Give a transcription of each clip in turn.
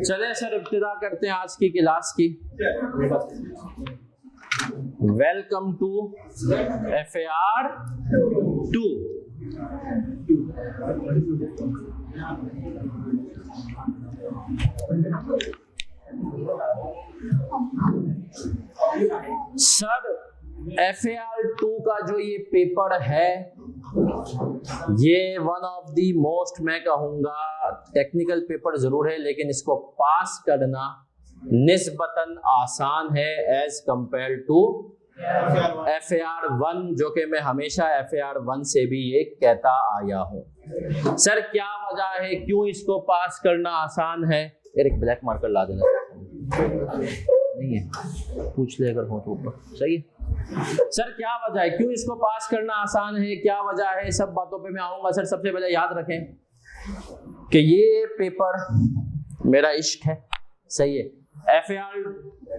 चले सर इब्तिदा करते हैं आज की क्लास की। Welcome to FAR 2। Sir FAR 2 का जो ये पेपर है, ये वन ऑफ दी मोस्ट, मैं कहूँगा टेक्निकल पेपर जरूर है, लेकिन इसको पास करना निस्बतन आसान है एज कंपेयर टू FAR 1, जो कि मैं हमेशा FAR 1 से भी ये कहता आया हूँ। सर क्या वजह है, क्यों इसको पास करना आसान है? एक ब्लैक मार्कर ला देना, नहीं है पूछ ले अगर हो तो ऊपर, सही है। सर क्या वजह है, क्यों इसको पास करना आसान है, क्या वजह है, सब बातों पे मैं आऊंगा। सर सबसे पहले याद रखें कि ये पेपर मेरा इश्क है, सही है। FAR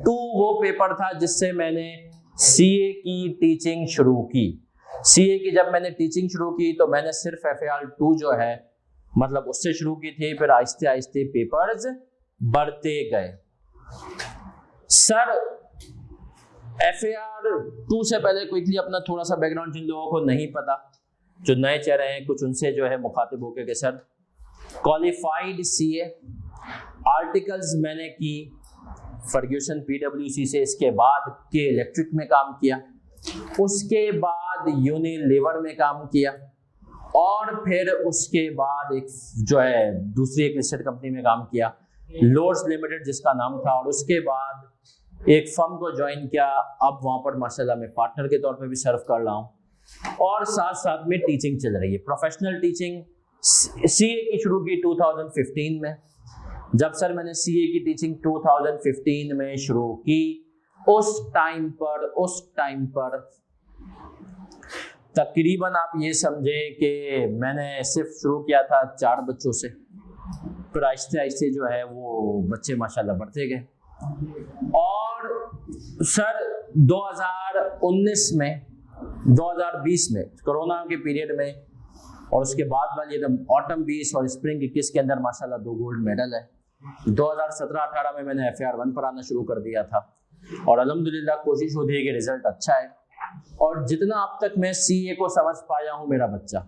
2 वो पेपर था जिससे मैंने CA की टीचिंग शुरू की। CA की जब मैंने टीचिंग शुरू की तो मैंने सिर्फ FAR 2 जो है मतलब उससे शुरू की थी, फिर आहिस्ते आहिस्ते पेपर्स बढ़ते गए। सर FAR 2 से पहले क्विकली अपना थोड़ा सा बैकग्राउंड जिन लोगों को नहीं पता, जो नए चेहरे हैं, कुछ उनसे जो है मुखातिब होकर के सर क्वालिफाइड CA आर्टिकल्स मैंने की फर्ग्यूसन PwC से, इसके बाद के इलेक्ट्रिक में काम किया, उसके बाद यूनिलीवर में काम किया, और फिर उसके बाद एक जो है दूसरी एक लिस्टेड कंपनी में काम किया, लोर्ड्स लिमिटेड जिसका नाम था, और उसके बाद एक फर्म को ज्वाइन किया। अब वहां पर माशाल्लाह मैं पार्टनर के तौर पे भी सर्व कर रहा हूँ, और साथ साथ में टीचिंग चल रही है, प्रोफेशनल टीचिंग। CA की शुरू की 2015 में। जब सर मैंने CA की टीचिंग 2015 में शुरू की, उस टाइम पर तकरीबन आप ये समझें कि मैंने सिर्फ शुरू किया था 4 बच्चों से, फिर आहिस्ते आहिस्ते जो है वो बच्चे माशाल्लाह बढ़ते गए। और सर 2020 में कोरोना के पीरियड में, और उसके बाद वाली ऑटम 20 और स्प्रिंग 21 के अंदर माशाल्लाह 2 गोल्ड मेडल है। 2017-18 में मैंने FAR 1 पढ़ाना शुरू कर दिया था, और अल्हम्दुलिल्लाह कोशिश होती है कि रिजल्ट अच्छा है। और जितना अब तक मैं CA को समझ पाया हूँ मेरा बच्चा,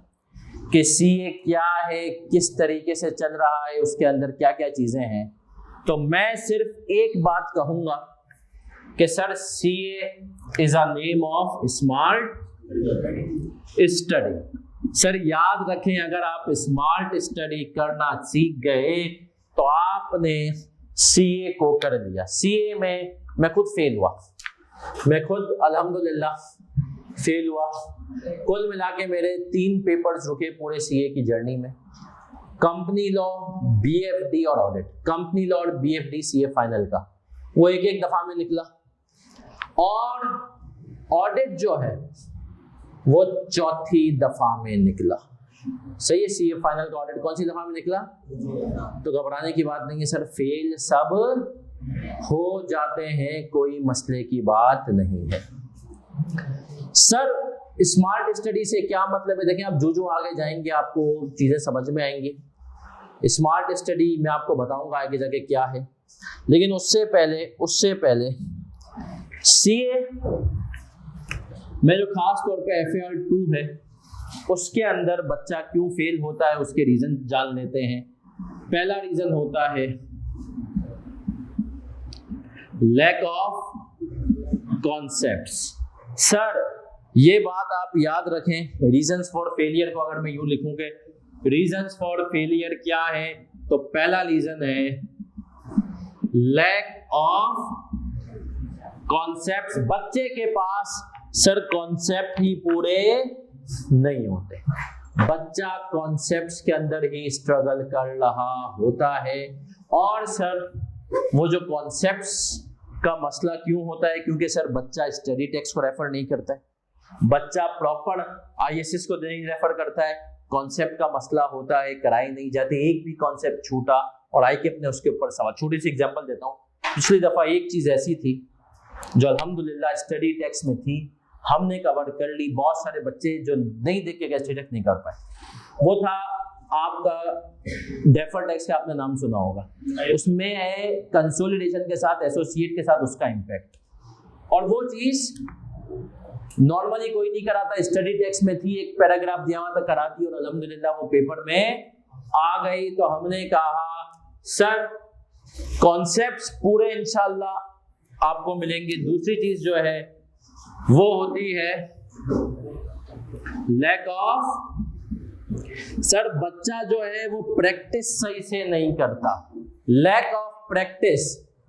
कि CA क्या है, किस तरीके से चल रहा है, उसके अंदर क्या क्या चीजें हैं, तो मैं सिर्फ एक बात कहूंगा कि sir CA is a name of smart study. Sir याद रखें, अगर आप स्मार्ट स्टडी करना सीख गए तो आपने CA को कर लिया। CA में मैं खुद फेल हुआ, मैं खुद अल्हम्दुलिल्लाह फेल हुआ। कुल मिला के मेरे 3 पेपर्स रुके पूरे CA की जर्नी में, कंपनी लॉ, BFD और ऑडिट। कंपनी लॉ और BFD CA फाइनल का वो एक दफा में निकला, और ऑडिट जो है वो 4थी दफा में निकला। सही है, CA फाइनल का ऑडिट कौन सी दफा में निकला? तो घबराने की बात नहीं है सर, फेल सब हो जाते हैं, कोई मसले की बात नहीं है। सर स्मार्ट स्टडी से क्या मतलब है, देखें आप जो आगे जाएंगे आपको चीजें समझ में आएंगी। स्मार्ट स्टडी मैं आपको बताऊंगा आगे जाके क्या है, लेकिन उससे पहले CA में जो खास तौर पे FAR 2 है, उसके अंदर बच्चा क्यों फेल होता है उसके रीजन जान लेते हैं। पहला रीजन होता है लैक ऑफ कॉन्सेप्ट्स। सर ये बात आप याद रखें, रीजंस फॉर फेलियर को अगर मैं यूं लिखूं कि रीजंस फॉर फेलियर क्या है, तो पहला रीजन है लैक ऑफ कॉन्सेप्ट्स। बच्चे के पास सर कॉन्सेप्ट ही पूरे नहीं होते, बच्चा कॉन्सेप्ट्स के अंदर ही स्ट्रगल कर रहा होता है। और सर वो जो कॉन्सेप्ट्स का मसला क्यों होता है, क्योंकि सर बच्चा स्टडी टेक्स्ट को रेफर नहीं करता है, बच्चा प्रॉपर ISS को नहीं रेफर करता है, कॉन्सेप्ट का मसला होता है, कराई नहीं जाती, एक भी कॉन्सेप्ट छूटा और आई के अपने उसके ऊपर सवाल। छोटी सी एग्जांपल देता हूँ, पिछली दफा एक चीज ऐसी थी जो अल्हम्दुलिल्लाह स्टडी टेक्स्ट में थी, हमने कवर कर ली, बहुत सारे बच्चे जो नहीं देख के स्टडी टेक्स्ट नहीं कर पाए, वो था आपका डेफर्ड टैक्स का आपने नाम सुना होगा, उसमें है कंसोलिडेशन के साथ, एसोसिएट के साथ उसका इम्पैक्ट, और वो चीज नॉर्मली कोई नहीं कराता। स्टडी टेक्स्ट में थी, एक पैराग्राफ दिया हुआ था, करा दी, और अल्हम्दुलिल्लाह वो पेपर में आ गई। तो हमने कहा सर कॉन्सेप्ट्स पूरे इंशाल्लाह आपको मिलेंगे। दूसरी चीज जो है वो होती है लैक ऑफ, सर बच्चा जो है वो प्रैक्टिस सही से नहीं करता, लैक ऑफ प्रैक्टिस।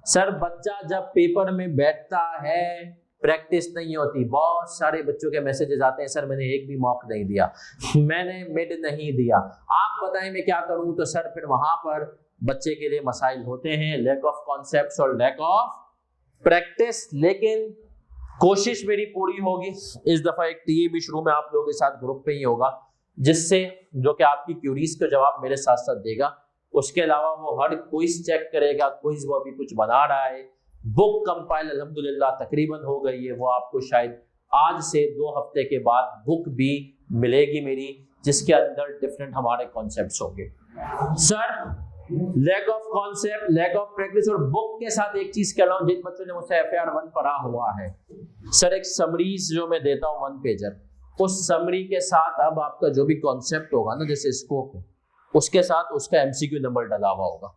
सर बच्चा जब पेपर में बैठता है प्रैक्टिस नहीं होती। बहुत सारे बच्चों के मैसेजेस आते हैं, सर मैंने एक भी मॉक नहीं दिया, मैंने मिड नहीं दिया, आप बताएं मैं क्या करूं। तो सर फिर वहां पर बच्चे के लिए मसाइल होते हैं, लैक ऑफ कॉन्सेप्ट्स और लैक ऑफ प्रैक्टिस। लेकिन कोशिश मेरी पूरी होगी, इस दफा एक टीए भी शुरू में आप लोगों के साथ ग्रुप पे ही होगा, जिससे जो कि आपकी क्यूरीज का जवाब मेरे साथ साथ देगा। उसके अलावा वो हर क्विज चेक करेगा, क्विज वो अभी कुछ बना रहा है। बुक कंपाइल अल्हम्दुलिल्लाह तकरीबन हो गई है, वो आपको शायद आज से 2 हफ्ते के बाद बुक भी मिलेगी मेरी, जिसके अंदर डिफरेंट हमारे कॉन्सेप्ट्स होंगे। Sir lack of concept, lack of practice और बुक के साथ एक चीज कह रहा हूं, जिन बच्चों ने मुझसे FAR 1 पढ़ा हुआ है, सर एक समरीज जो मैं देता हूं 1 पेजर, उस समरी के साथ अब आपका जो भी कॉन्सेप्ट होगा ना, जैसे स्कोप है, उसके साथ उसका MCQ नंबर डाला हुआ होगा,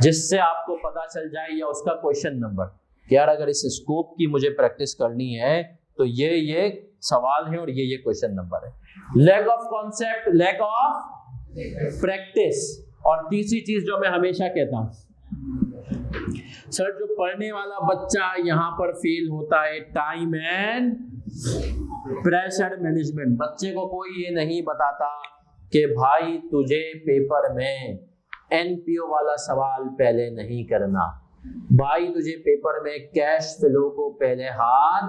जिससे आपको पता चल जाए, या उसका क्वेश्चन नंबर कि यार अगर इस स्कोप की मुझे प्रैक्टिस करनी है तो ये सवाल है और ये क्वेश्चन नंबर है। Lack of concept, lack of practice. और तीसरी चीज जो मैं हमेशा कहता हूं, सर जो पढ़ने वाला बच्चा यहां पर फेल होता है, टाइम एंड प्रेशर मैनेजमेंट। बच्चे को कोई ये नहीं बताता कि भाई तुझे पेपर में NPO वाला सवाल पहले नहीं करना, भाई तुझे पेपर में कैश फ्लो को पहले हाथ,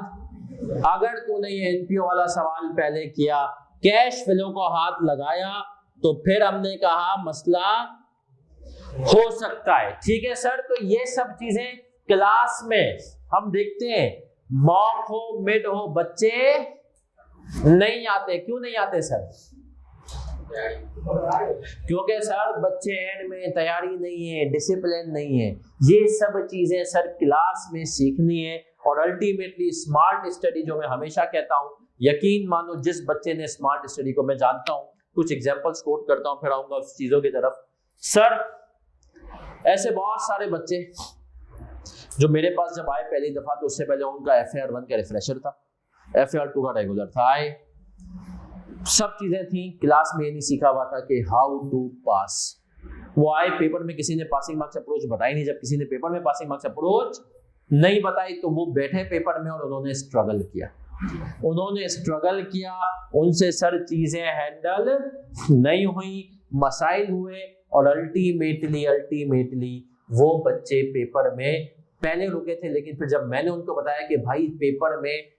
अगर तूने ये NPO वाला सवाल पहले किया, कैश फ्लो को हाथ लगाया, तो फिर हमने कहा मसला हो सकता है। ठीक है सर, तो ये सब चीजें क्लास में हम देखते हैं, मॉक हो मिड हो, बच्चे नहीं आते। क्यों नहीं आते सर? क्योंकि सर बच्चे एंड में तैयारी नहीं है, डिसिप्लिन नहीं है। ये सब चीजें सर क्लास में सीखनी है। और अल्टीमेटली स्मार्ट स्टडी जो मैं हमेशा कहता हूं, यकीन मानो जिस बच्चे ने स्मार्ट स्टडी को, मैं जानता हूं, कुछ एग्जांपल्स कोट करता हूं फिर आऊंगा उस चीजों की तरफ। सर ऐसे बहुत सारे बच्चे जो मेरे पास जब आए पहली दफा, तो उससे पहले उनका FAR 1 का रिफ्रेशर था, FAR 2 का रेगुलर था, आए सब चीजें थी, क्लास में ये नहीं सीखा हुआ था कि हाउ टू पास। वो आए, पेपर में किसी ने पासिंग मार्क्स अप्रोच बताई नहीं। जब किसी ने पेपर में पासिंग मार्क्स अप्रोच नहीं बताई, तो वो बैठे पेपर में और उन्होंने स्ट्रगल किया, उनसे सर चीजें हैंडल नहीं हुई, मसाइल हुए, और अल्टीमेटली वो बच्चे पेपर में पहले रुके थे। लेकिन फिर जब मैंने उनको बताया कि भाई पेपर में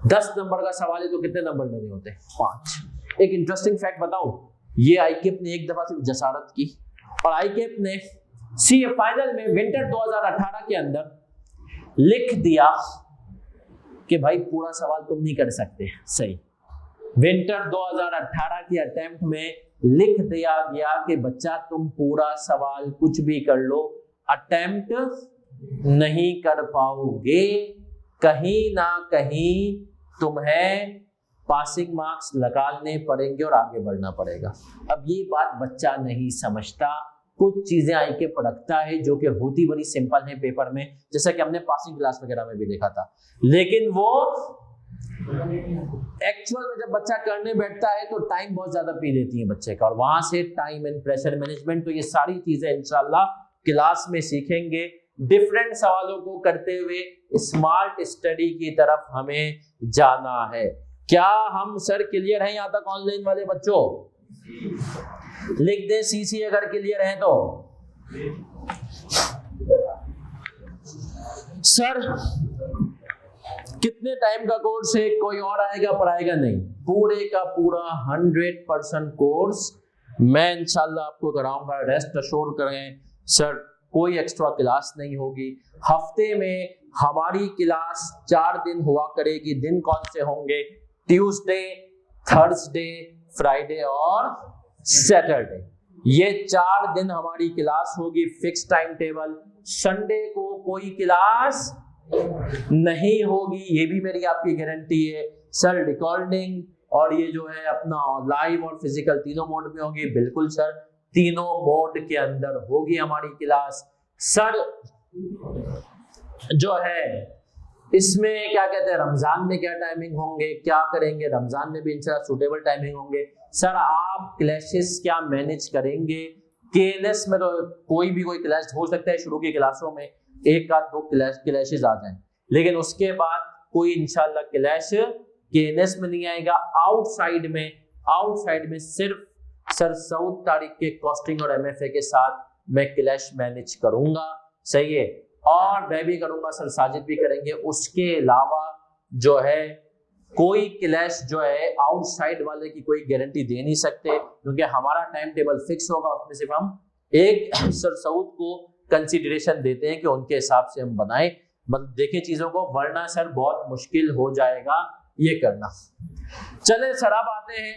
10 नंबर का सवाल है तो कितने नंबर लेने होते हैं? 5। एक इंटरेस्टिंग फैक्ट बताऊं, ये आईकेप ने एक दफा सिर्फ जसारत की, और आईकेप ने CA फाइनल में विंटर 2018 के अंदर लिख दिया कि भाई पूरा सवाल तुम नहीं कर सकते सही। विंटर 2018 की अटेम्प्ट में लिख दिया गया कि बच्चा तुम पूरा सवाल कुछ भी कर लो, अटेम्प्ट नहीं कर पाओगे, कहीं ना कहीं तुम्हें पासिंग मार्क्स निकालने पड़ेंगे और आगे बढ़ना पड़ेगा। अब ये बात बच्चा नहीं समझता। कुछ चीजें आई के पढ़ता है जो कि होती बड़ी सिंपल है पेपर में, जैसा कि हमने पासिंग क्लास वगैरह में भी देखा था, लेकिन वो एक्चुअल में जब बच्चा करने बैठता है तो टाइम बहुत ज्यादा पी लेती है बच्चे का, और वहां से टाइम एंड प्रेशर मैनेजमेंट। तो ये सारी चीजें इंशाल्लाह क्लास में सीखेंगे। डिफरेंट सवालों को करते हुए स्मार्ट स्टडी की तरफ हमें जाना है। क्या हम सर क्लियर हैं यहाँ तक? ऑनलाइन वाले बच्चों लिख दे CC अगर क्लियर है तो। सर कितने टाइम का कोर्स है? कोई और आएगा पढ़ाएगा नहीं, पूरे का पूरा 100% कोर्स मैं इंशाल्लाह आपको कराऊंगा। रेस्ट अश्योर करें सर, कोई एक्स्ट्रा क्लास नहीं होगी। हफ्ते में हमारी क्लास 4 दिन हुआ करेगी। दिन कौन से होंगे? ट्यूसडे, थर्सडे, फ्राइडे और सैटरडे। ये 4 दिन हमारी क्लास होगी, फिक्स टाइम टेबल। संडे को कोई क्लास नहीं होगी, ये भी मेरी आपकी गारंटी है। सर रिकॉर्डिंग और ये जो है अपना लाइव और फिजिकल तीनों मोड में होगी। बिल्कुल सर, तीनों मोड के अंदर होगी हमारी क्लास। सर जो है इसमें क्या कहते हैं, रमजान में क्या टाइमिंग होंगे, क्या करेंगे, रमजान में भी इंशाल्लाह सूटेबल टाइमिंग होंगे। सर आप क्लैशेस क्या मैनेज करेंगे? केएलएस में तो कोई क्लैश हो सकता है, शुरू की क्लासों में 1 या 2 क्लैशेस आ जाएं, लेकिन उसके बाद कोई इंशाल्लाह क्लैश केएलएस में नहीं आएगा। आउटसाइड में सिर्फ सर 14 तारीख के कॉस्टिंग और एमएफए के साथ मैं क्लैश मैनेज करूंगा, सही है। और मैं भी करूंगा सर, साजिद भी करेंगे। उसके अलावा जो है कोई क्लैश जो है आउटसाइड वाले की कोई गारंटी दे नहीं सकते, क्योंकि हमारा टाइम टेबल फिक्स होगा। उसमें सिर्फ हम एक सर सऊद को कंसीडरेशन देते हैं कि उनके हिसाब से हम बनाएं, मतलब देखें चीजों को, वरना सर बहुत मुश्किल हो जाएगा ये करना। चले सर अब आते हैं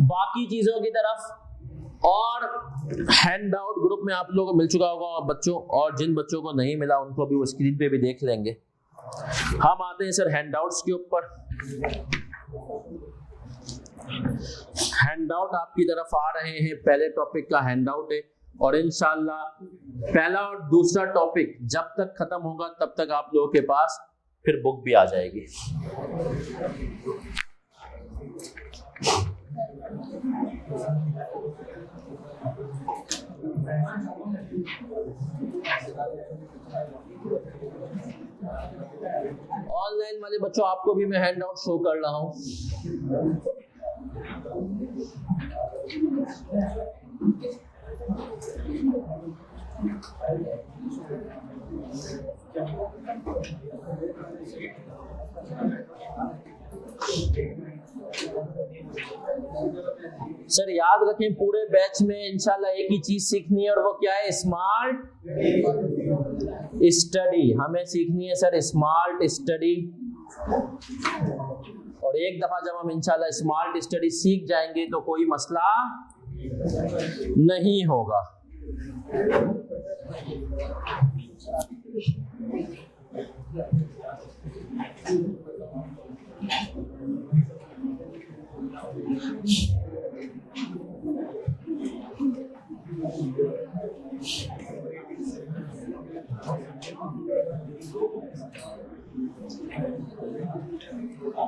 बाकी चीजों की तरफ। और हैंडआउट ग्रुप में आप लोगों को मिल चुका होगा बच्चों, और जिन बच्चों को नहीं मिला उनको भी वो स्क्रीन पे भी देख लेंगे। हम आते हैं सर हैंडआउट्स के ऊपर। हैंडआउट आपकी तरफ आ रहे हैं, पहले टॉपिक का हैंडआउट है, और इंशाल्लाह पहला और दूसरा टॉपिक जब तक खत्म होगा तब तक आप लोगों के पास फिर बुक भी आ जाएगी। ऑनलाइन वाले बच्चों आपको भी मैं हैंड आउट शो कर रहा हूं। सर याद रखें, पूरे बैच में इंशाल्लाह एक ही चीज सीखनी है, और वो क्या है? स्मार्ट स्टडी हमें सीखनी है सर, स्मार्ट स्टडी। और एक दफा जब हम इंशाल्लाह स्मार्ट स्टडी सीख जाएंगे तो कोई मसला नहीं होगा।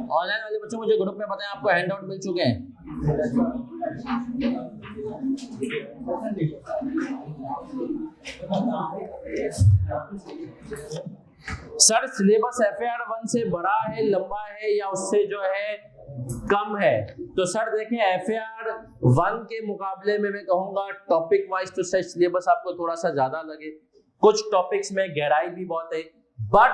ऑनलाइन वाले बच्चों मुझे ग्रुप में बताएं, आपको हैंड आउट मिल चुके हैं? सर सिलेबस FAR 1 से बड़ा है, लंबा है, या उससे जो है कम है? तो सर देखें, FAR 1 के मुकाबले में मैं कहूंगा टॉपिक वाइज तो सर सिलेबस आपको थोड़ा सा ज्यादा लगे। कुछ टॉपिक्स में गहराई भी बहुत है, बट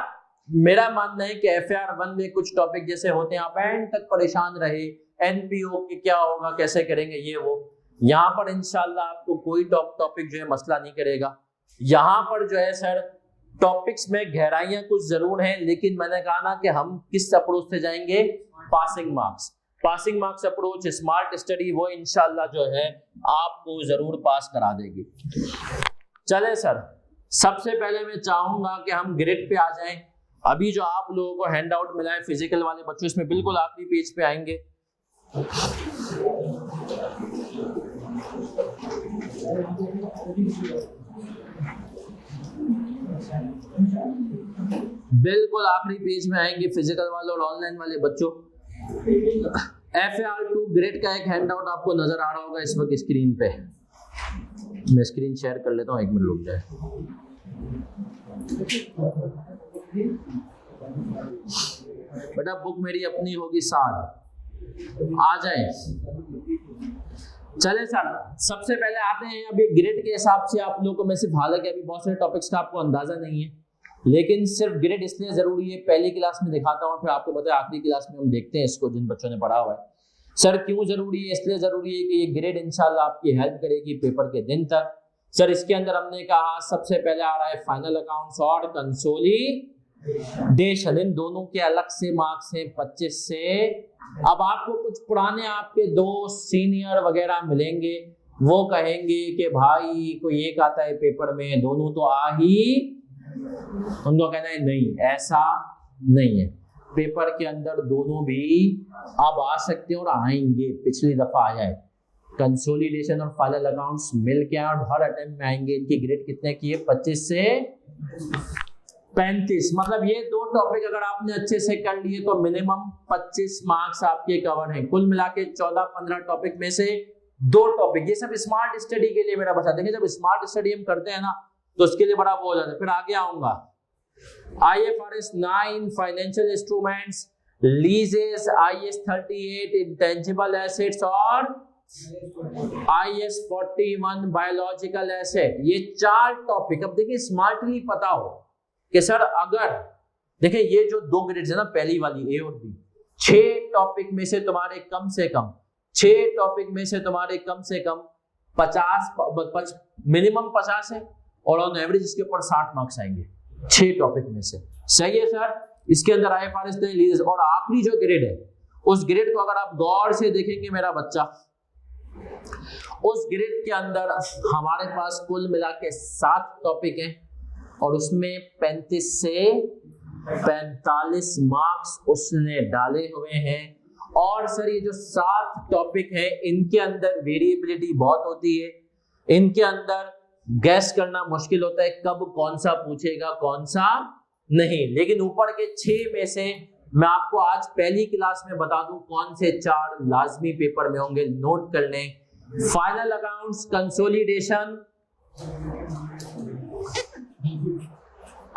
मेरा मानना है कि FAR 1 में कुछ टॉपिक जैसे होते हैं आप एंड तक परेशान रहे, NPO की क्या होगा, कैसे करेंगे ये वो। यहाँ पर इंशाल्लाह आपको कोई टॉपिक जो है मसला नहीं करेगा। यहाँ पर जो है सर टॉपिक्स में गहराइयां कुछ जरूर हैं, लेकिन मैंने कहा ना कि हम किस अप्रोच से जाएंगे? Passing marks approach, smart study, वो इंशाल्लाह जो है आपको जरूर पास करा देगी। चले सर, सबसे पहले मैं चाहूंगा कि हम ग्रिड पे आ जाएं। अभी जो आप लोगों को हैंड आउट मिला है फिजिकल वाले बच्चों, इसमें बिल्कुल आखिरी पेज पे आएंगे। बिल्कुल आखिरी पेज में आएंगे फिजिकल वाले और ऑनलाइन वाले बच्चों। FAR 2 ग्रेड का एक हैंड आउट आपको नजर आ रहा होगा इस वक्त स्क्रीन पे। मैं स्क्रीन शेयर कर लेता हूँ, 1 मिनट रुक जाए। बेटा बुक मेरी अपनी होगी, साथ आ जाए। चले सर, सबसे पहले आते हैं अभी ग्रेड के हिसाब से आप लोगों को मैं सिर्फ, हालांकि अभी बहुत सारे टॉपिक्स का आपको अंदाजा नहीं है, लेकिन सिर्फ ग्रेड इसलिए जरूरी है, पहली क्लास में दिखाता हूँ, फिर आपको बताया आखिरी क्लास में हम देखते हैं इसको, जिन बच्चों ने पढ़ा हुआ है। सर क्यों जरूरी है? इसलिए जरूरी है कि ये ग्रेड इंशाल्लाह आपकी हेल्प करेगी पेपर के दिन तक। सर इसके अंदर हमने कहा सबसे पहले आ रहा है फाइनल अकाउंट्स और कंसोलिडेशन। डेशन, इन दोनों के अलग से मार्क्स हैं 25 से। अब आपको कुछ पुराने आपके दोस्त सीनियर वगैरह मिलेंगे, वो कहेंगे कि भाई कोई एक आता है पेपर में, दोनों तो आ ही, उनको कहना है नहीं, ऐसा नहीं है। पेपर के अंदर दोनों भी अब आ सकते हैं और आएंगे, पिछली दफा आया है। कंसोलिडेशन और फाइनल अकाउंट्स मिल के और हर अटेम्प्ट में आएंगे। इनकी ग्रेड कितने की है? 25 से 35। मतलब ये दो टॉपिक अगर आपने अच्छे से कर लिए तो मिनिमम 25 मार्क्स आपके कवर हैं। कुल मिला के 14-15 टॉपिक में से 2 टॉपिक, ये सब स्मार्ट स्टडी के लिए मेरा बता देंगे। जब स्मार्ट स्टडी हम करते हैं ना तो उसके लिए बड़ा वो हो जाता है। फिर आगे आऊंगा, IFRS 9 financial instruments, लीजेस, IAS 38 intangible assets और IAS 41 बायोलॉजिकल एसेट, ये 4 टॉपिक। अब देखिए स्मार्टली पता हो कि सर अगर देखिए ये जो 2 ग्रेड्स है ना, पहली वाली A और B, 6 टॉपिक में से तुम्हारे कम से कम 50, मिनिमम 50 है और ऑन एवरेज इसके ऊपर 60 मार्क्स आएंगे 6 टॉपिक में से। सही है सर। इसके अंदर IFRS नहीं लीजेस और आखिरी जो ग्रेड है उस ग्रेड को अगर आप गौर से देखेंगे मेरा बच्चा, उस ग्रेड के अंदर हमारे पास कुल मिला के 7 टॉपिक हैं और उसमें 35 से 45 मार्क्स उसने डाले हुए हैं। और सर ये जो 7 टॉपिक है इनके अंदर वेरिएबिलिटी बहुत होती है, इनके अंदर गैस करना मुश्किल होता है कब कौन सा पूछेगा कौन सा नहीं। लेकिन ऊपर के 6 में से मैं आपको आज पहली क्लास में बता दूं कौन से 4 लाजमी पेपर में होंगे, नोट कर लें। Final accounts, consolidation,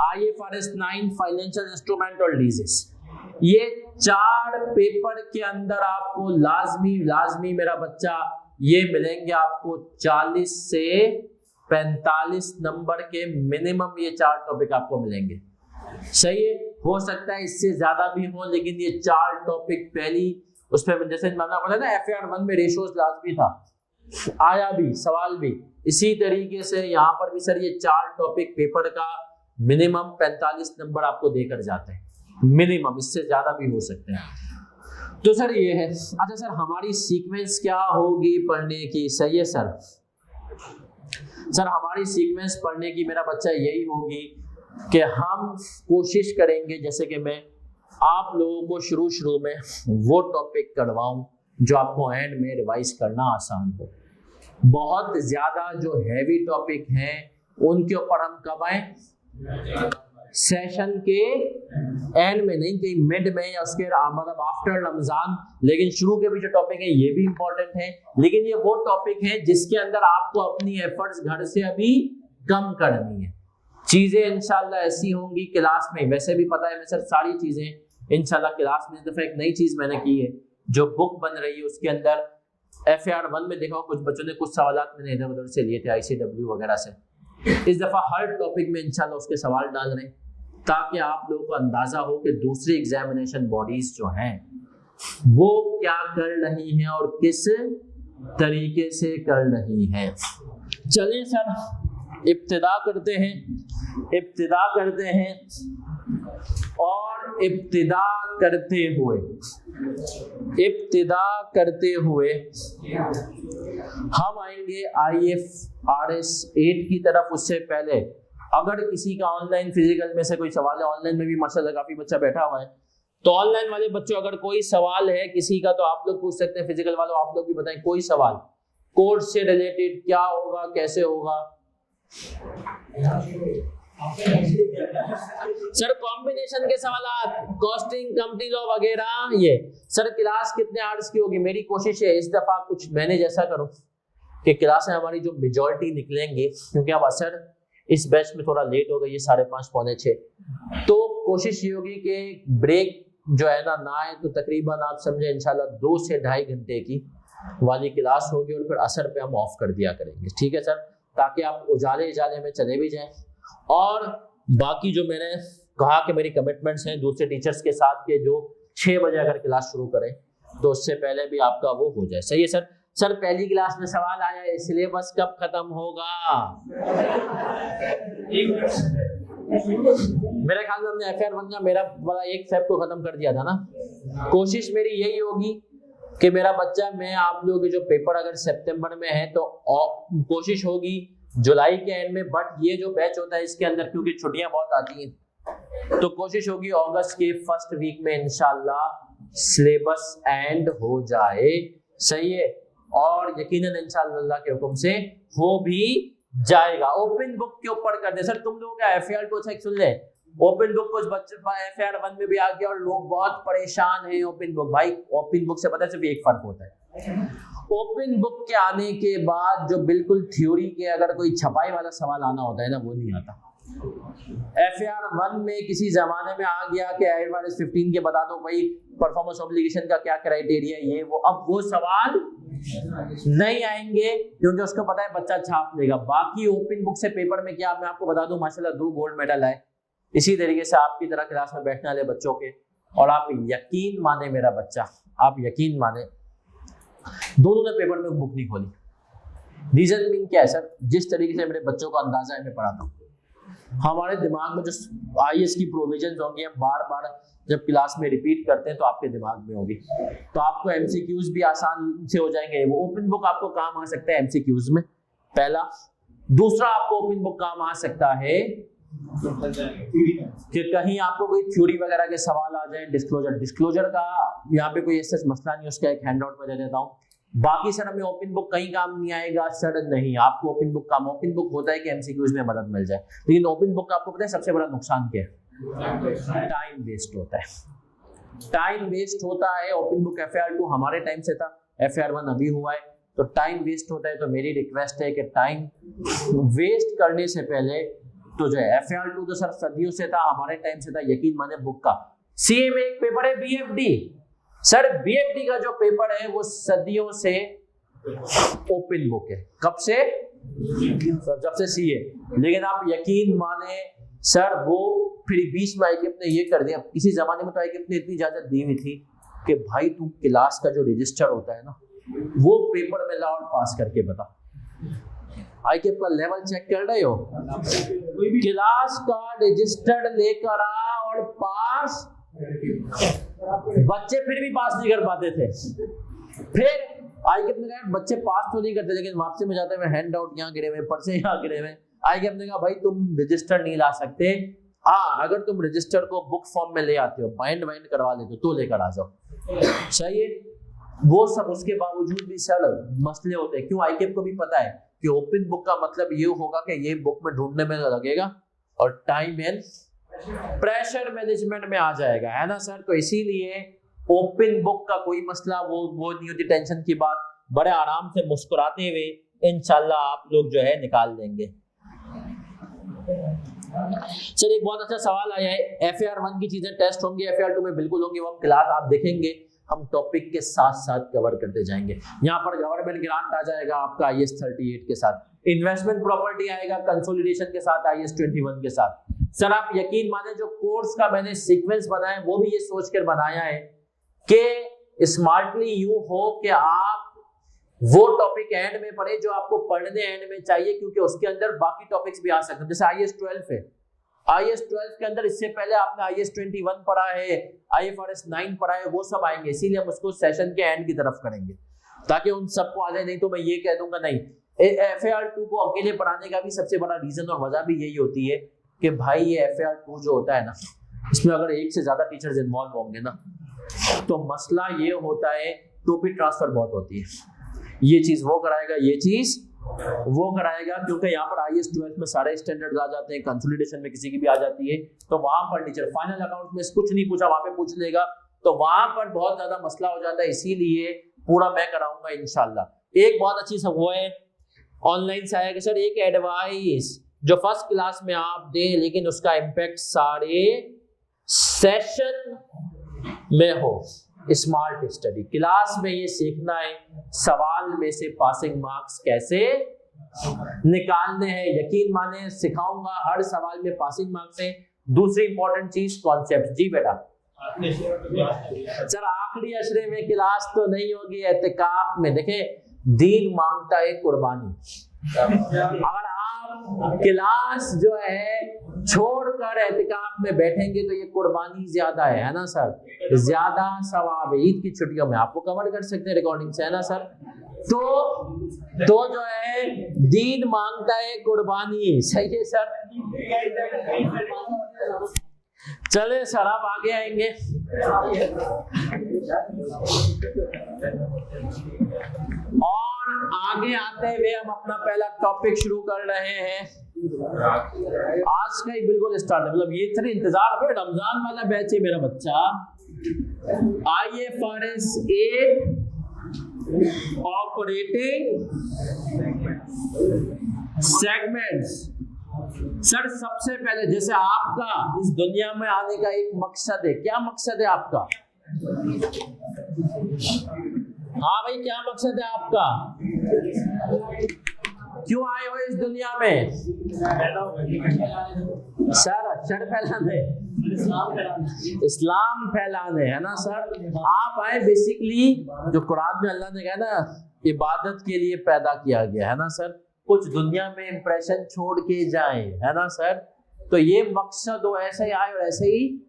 IFRS 9 financial instrument और लीजेस, ये 4 पेपर के अंदर आपको लाजमी मेरा बच्चा ये मिलेंगे आपको 40 से 45 नंबर के मिनिमम, ये 4 टॉपिक आपको मिलेंगे। सही है, हो सकता है इससे ज्यादा भी हो, लेकिन ये 4 टॉपिक पहली उसमें जैसे मानना पड़ा ना FAR1 में रेशियोज लाजमी था, आया भी सवाल भी, इसी तरीके से यहाँ पर भी सर ये 4 टॉपिक पेपर का मिनिमम 45 नंबर आपको देकर जाते हैं, मिनिमम, इससे ज्यादा भी हो सकते हैं। तो सर ये है। अच्छा सर हमारी सीक्वेंस क्या होगी पढ़ने की? सही है सर। सर हमारी सीक्वेंस पढ़ने की मेरा बच्चा यही होगी कि हम कोशिश करेंगे जैसे कि मैं आप लोगों को शुरू में वो टॉपिक करवाऊं जो आपको एंड में रिवाइज करना आसान हो। बहुत ज्यादा जो हैवी टॉपिक हैं उनके ऊपर हम कब आए? सेशन के एंड में, नहीं कहीं मिड में या उसके मतलब आफ्टर रमजान। लेकिन शुरू के भी जो टॉपिक है ये भी इंपॉर्टेंट है, लेकिन ये वो टॉपिक है जिसके अंदर आपको अपनी एफर्ट्स घर से अभी कम करनी है। चीजें इंशाल्लाह ऐसी होंगी क्लास में, वैसे भी पता है मैं सर सारी चीजें इंशाल्लाह क्लास में। इस दफा एक नई चीज मैंने की है, जो बुक बन रही है उसके अंदर FAR1 में देखा कुछ बच्चों ने कुछ सवाल मैंने इधर उधर से लिए थे ICW वगैरह से। इस दफा हर टॉपिक में इंशाल्लाह उसके सवाल डाल रहे हैं ताकि आप लोगों को अंदाजा हो कि दूसरी एग्जामिनेशन बॉडीज जो हैं वो क्या कर रही हैं और किस तरीके से कर रही हैं। चलें सर इब्तिदा करते हैं और इब्तिदा करते हुए हम आएंगे IFRS 8 की तरफ। उससे पहले अगर किसी का ऑनलाइन फिजिकल में से कोई सवाल है, ऑनलाइन में भी माशाल्लाह काफी बच्चा बैठा हुआ है, तो ऑनलाइन वाले बच्चों अगर कोई सवाल है किसी का तो आप लोग पूछ सकते हैं। फिजिकल वालों आप लोग भी बताएं कोई सवाल कोर्स से रिलेटेड, क्या होगा कैसे होगा। सर कॉम्बिनेशन के सवाल, कॉस्टिंग, कंपनी लॉ वगैरह, ये सर क्लास कितने आवर्स की होगी? मेरी कोशिश है इस दफा कुछ मैंने जैसा करूं कि क्लासें हमारी जो मेजॉरिटी निकलेंगे, क्योंकि अब असर इस बैच में थोड़ा लेट हो गई है 5:30 पौने 6, तो कोशिश ये होगी कि ब्रेक जो है ना आए, तो तकरीबन आप समझे इंशाल्लाह 2 से 2.5 घंटे की वाली क्लास होगी और फिर असर पे हम ऑफ कर दिया करेंगे। ठीक है सर, ताकि आप उजाले में चले भी जाएं। और बाकी जो मैंने कहा कि मेरी कमिटमेंट्स हैं दूसरे टीचर्स के साथ के जो 6 बजे अगर क्लास शुरू करें तो उससे पहले भी आपका वो हो जाए। सही है सर। सर पहली क्लास में सवाल आया है, सिलेबस कब खत्म होगा? मेरे ख्याल में हमने FAR 1 का मेरा वाला एक फेब को खत्म कर दिया था ना। कोशिश मेरी यही होगी कि मेरा बच्चा, मैं आप लोगों के जो पेपर अगर सितंबर में है तो कोशिश होगी जुलाई के एंड में, बट ये जो बैच होता है इसके अंदर क्योंकि छुट्टियां बहुत आती हैं तो कोशिश होगी अगस्त के फर्स्ट वीक में इंशाल्लाह सिलेबस एंड हो जाए। सही है, और यकीनन इंशाल्लाह अल्लाह के हुक्म से हो भी जाएगा। ओपन बुक के ऊपर कर दे सर, तुम लोगों का FAR 2 सुन ले, ओपन बुक कुछ बच्चे FAR 1 में भी आ गया और लोग बहुत परेशान हैं। ओपन बुक भाई, ओपन बुक से पता है सिर्फ एक फर्क होता है, ओपन बुक के आने के बाद जो बिल्कुल थ्योरी के अगर कोई छपाई वाला सवाल आना होता है ना, वो नहीं आता। FAR 1 में किसी जमाने में आ गया कि IFRS 15 के बता दो भाई परफॉर्मेंस ऑब्लिगेशन का क्या क्राइटेरिया है, ये वो, अब वो सवाल नहीं आएंगे क्योंकि उसको पता है बच्चा छाप लेगा। बाकी ओपन बुक से पेपर में क्या, मैं आपको बता दूं माशाल्लाह 2 गोल्ड मेडल आए इसी तरीके से आपकी तरह क्लास में बैठने वाले बच्चों के। और आप यकीन माने मेरा बच्चा, आप यकीन माने दोनों ने पेपर में बुक नहीं खोली। रीजन मीन क्या है सर, जिस तरीके से मेरे बच्चों को अंदाजा है मैं पढ़ाता हूँ, हमारे दिमाग में जो IAS की प्रोविजन होंगी हम बार बार जब क्लास में रिपीट करते हैं तो आपके दिमाग में होगी, तो आपको MCQs भी आसान से हो जाएंगे। वो ओपन बुक आपको काम आ सकता है MCQs में, पहला। दूसरा आपको ओपन बुक काम आ सकता है कि कहीं आपको कोई थ्योरी वगैरह के सवाल आ जाए। डिस्क्लोजर का यहाँ पे कोई ऐसा मसला नहीं, उसका एक हैंडआउट में दे देता हूँ। बाकी सर हमें ओपन बुक कहीं काम नहीं आएगा सर, नहीं, आपको ओपन बुक काम, ओपन बुक होता है कि MCQs में मदद मिल जाए, लेकिन ओपन बुक का आपको पता है सबसे बड़ा नुकसान क्या है? टाइम वेस्ट होता है। टाइम वेस्ट होता है। ओपन बुक FAR 2 हमारे टाइम से था, FAR 1 अभी हुआ है, तो टाइम वेस्ट होता है। तो मेरी रिक्वेस्ट है कि टाइम वेस्ट करने से पहले तो जो है FAR 2 तो सर सदियों से था, हमारे टाइम से था, यकीन माने बुक का। CA में एक पेपर है BFD, सर BFD का जो पेपर है वो सदियों से ओपन बुक है। कब से? जब से CA। लेकिन आप यकीन माने सर वो फिर बीच में ICAP ने ये कर दिया, किसी जमाने में तो ICAP ने इतनी इजाजत दी हुई थी कि भाई तू क्लास का जो रजिस्टर होता है ना वो पेपर में ला और पास करके बता। ICAP का लेवल चेक कर रहे हो, क्लास का रजिस्टर लेकर आ और पास। बच्चे फिर भी पास नहीं कर पाते थे। फिर ICAP ने कहा बच्चे पास तो नहीं करते, लेकिन वापसी में जाते हुए हैंड आउट यहाँ गिरे हुए, पर्चे यहाँ गिरे हुए। ICAP ने कहा भाई तुम रजिस्टर नहीं ला सकते, हाँ अगर तुम रजिस्टर को बुक फॉर्म में ले आते हो, बाइंड करवा लेते हो तो लेकर आ जाओ। सही है, वो सब उसके बावजूद भी सर मसले होते हैं। क्यों? ICAP को भी पता है कि ओपन बुक का मतलब ये होगा कि ये बुक में ढूंढने में लगेगा और टाइम एंड प्रेशर मैनेजमेंट में आ जाएगा, है ना सर। तो इसीलिए ओपन बुक का कोई मसला वो नहीं होती, टेंशन की बात, बड़े आराम से मुस्कुराते हुए इंशाल्लाह आप लोग जो है निकाल देंगे। सर एक बहुत अच्छा सवाल आया है, FAR 1 की चीजें टेस्ट होंगी, FAR 2 में बिल्कुल होंगी, वो हम क्लास आप देखेंगे, हम टॉपिक के साथ साथ कवर करते जाएंगे। यहाँ पर गवर्नमेंट ग्रांट आ जाएगा आपका IAS 38 के साथ, इन्वेस्टमेंट प्रॉपर्टी आएगा कंसोलिडेशन के साथ IAS 21 के साथ। सर आप यकीन माने जो कोर्स का मैंने सीक्वेंस बनाया वो भी ये सोचकर बनाया है कि स्मार्टली यू हो कि आप वो टॉपिक एंड में पढ़े जो आपको पढ़ने एंड में चाहिए, क्योंकि उसके अंदर बाकी टॉपिक्स भी आ सकते हैं। जैसे IAS 12 है, IAS 12 के अंदर इससे पहले आपने IAS 21 पढ़ा है, IFRS 9 पढ़ा है, वो सब आएंगे, इसीलिए हम उसको सेशन के एंड की तरफ करेंगे ताकि उन सबको आ जाए। नहीं तो मैं ये कह दूंगा नहीं, FAR 2 को अकेले पढ़ाने का भी सबसे बड़ा रीजन और वजह भी यही होती है कि भाई ये FAR 2 जो होता है ना, इसमें अगर एक से ज्यादा टीचर्स इन्वॉल्व होंगे ना तो मसला ये होता है, टॉपिक ट्रांसफर बहुत होती है। ये चीज वो कराएगा, ये चीज वो कराएगा, क्योंकि यहाँ पर IAS 12 में सारे स्टैंडर्ड्स आ जाते हैं, कंसोलिडेशन में किसी की भी आ जाती है, तो वहां पर टीचर फाइनल अकाउंट में कुछ नहीं पूछा वहां पे पूछ लेगा, तो वहां पर बहुत ज्यादा मसला हो जाता है। इसीलिए पूरा मैं कराऊंगा इंशाल्लाह। एक बहुत अच्छी सब वो है ऑनलाइन से आया कि सर एक एडवाइस जो फर्स्ट क्लास में आप दें लेकिन उसका इम्पैक्ट सारे सेशन में हो। स्मार्ट स्टडी क्लास में ये सीखना है सवाल में से पासिंग मार्क्स कैसे निकालने हैं। यकीन माने सिखाऊंगा, हर सवाल में पासिंग मार्क्स है। दूसरी इंपॉर्टेंट चीज कॉन्सेप्ट। जी बेटा। सर आखिरी अशरे में क्लास तो नहीं होगी, एतिकाफ में। देखे दीन मांगता है कुर्बानी। अगर आप क्लास जो है छोड़कर अगर एतिकाफ में बैठेंगे तो ये कुर्बानी ज्यादा है ना सर, ज्यादा सवाब है। ईद की छुट्टियों में आपको कवर कर सकते हैं रिकॉर्डिंग से, है ना सर। तो जो है दीन मांगता है कुर्बानी, सही है सर। चले सर आप आगे आएंगे। और आगे आते हुए हम अपना पहला टॉपिक शुरू कर रहे हैं। आज का ही बिल्कुल स्टार्ट है, मतलब ये थोड़ी इंतजार है, रमजान वाला बैच है मेरा बच्चा। IFRS 8 operating segments. सर सबसे पहले जैसे आपका इस दुनिया में आने का एक मकसद है, क्या मकसद है आपका? हाँ भाई क्या मकसद है आपका? क्यों आए हो इस दुनिया में? सर अक्षर फैलाने, इस्लाम फैलाने, है ना सर। आप आए बेसिकली, जो कुरान में अल्लाह ने कहा ना इबादत के लिए पैदा किया गया है ना सर, कुछ दुनिया में इंप्रेशन छोड़ के जाएं, है ना सर। तो ये मकसद हो, ऐसे ही आए और ऐसे ही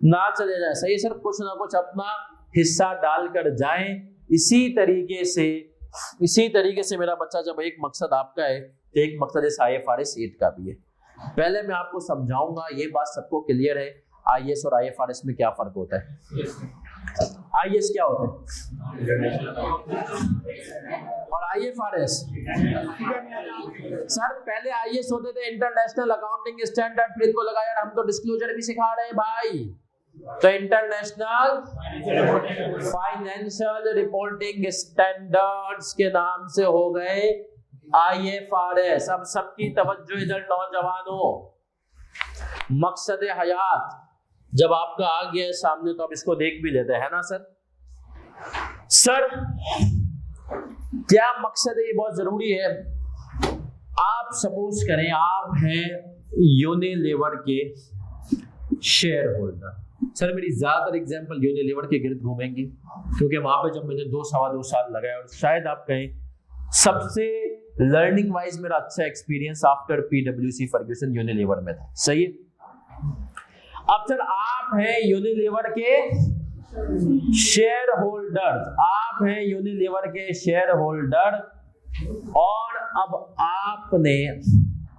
ना चले जाए, सही सर। कुछ ना कुछ अपना हिस्सा डालकर जाएं। इसी तरीके से मेरा बच्चा, जब एक मकसद आपका है तो एक मकसद इस IFRS 8 का भी है। पहले मैं आपको समझाऊंगा, ये बात सबको क्लियर है IAS और IFRS में क्या फर्क होता है। IAS क्या होता है और IFRS? सर पहले IAS होते थे इंटरनेशनल अकाउंटिंग स्टैंडर्ड, फिर इनको लगाया और हम तो डिस्क्लोजर भी सिखा रहे हैं भाई। तो इंटरनेशनल फाइनेंशियल रिपोर्टिंग स्टैंडर्ड्स के नाम से हो गए IFRS। अब सबकी तवज्जो इधर नौजवानों, मकसद हयात जब आपका आ गया है सामने तो अब इसको देख भी लेते हैं ना सर। सर क्या मकसद है, ये बहुत जरूरी है। आप सपोज करें आप हैं यूनिलीवर के शेयर होल्डर। सर मेरी ज्यादातर एग्जांपल यूनिलीवर के गिर्द घूमेंगी, क्योंकि वहां पे जब मैंने 2-2.25 साल लगाया, और शायद आप कहें सबसे लर्निंग वाइज मेरा अच्छा experience after PwC Ferguson Unilever में था, सही है। अब सर आप हैं यूनिलीवर के शेयर होल्डर, आप हैं यूनिलीवर के शेयर होल्डर, और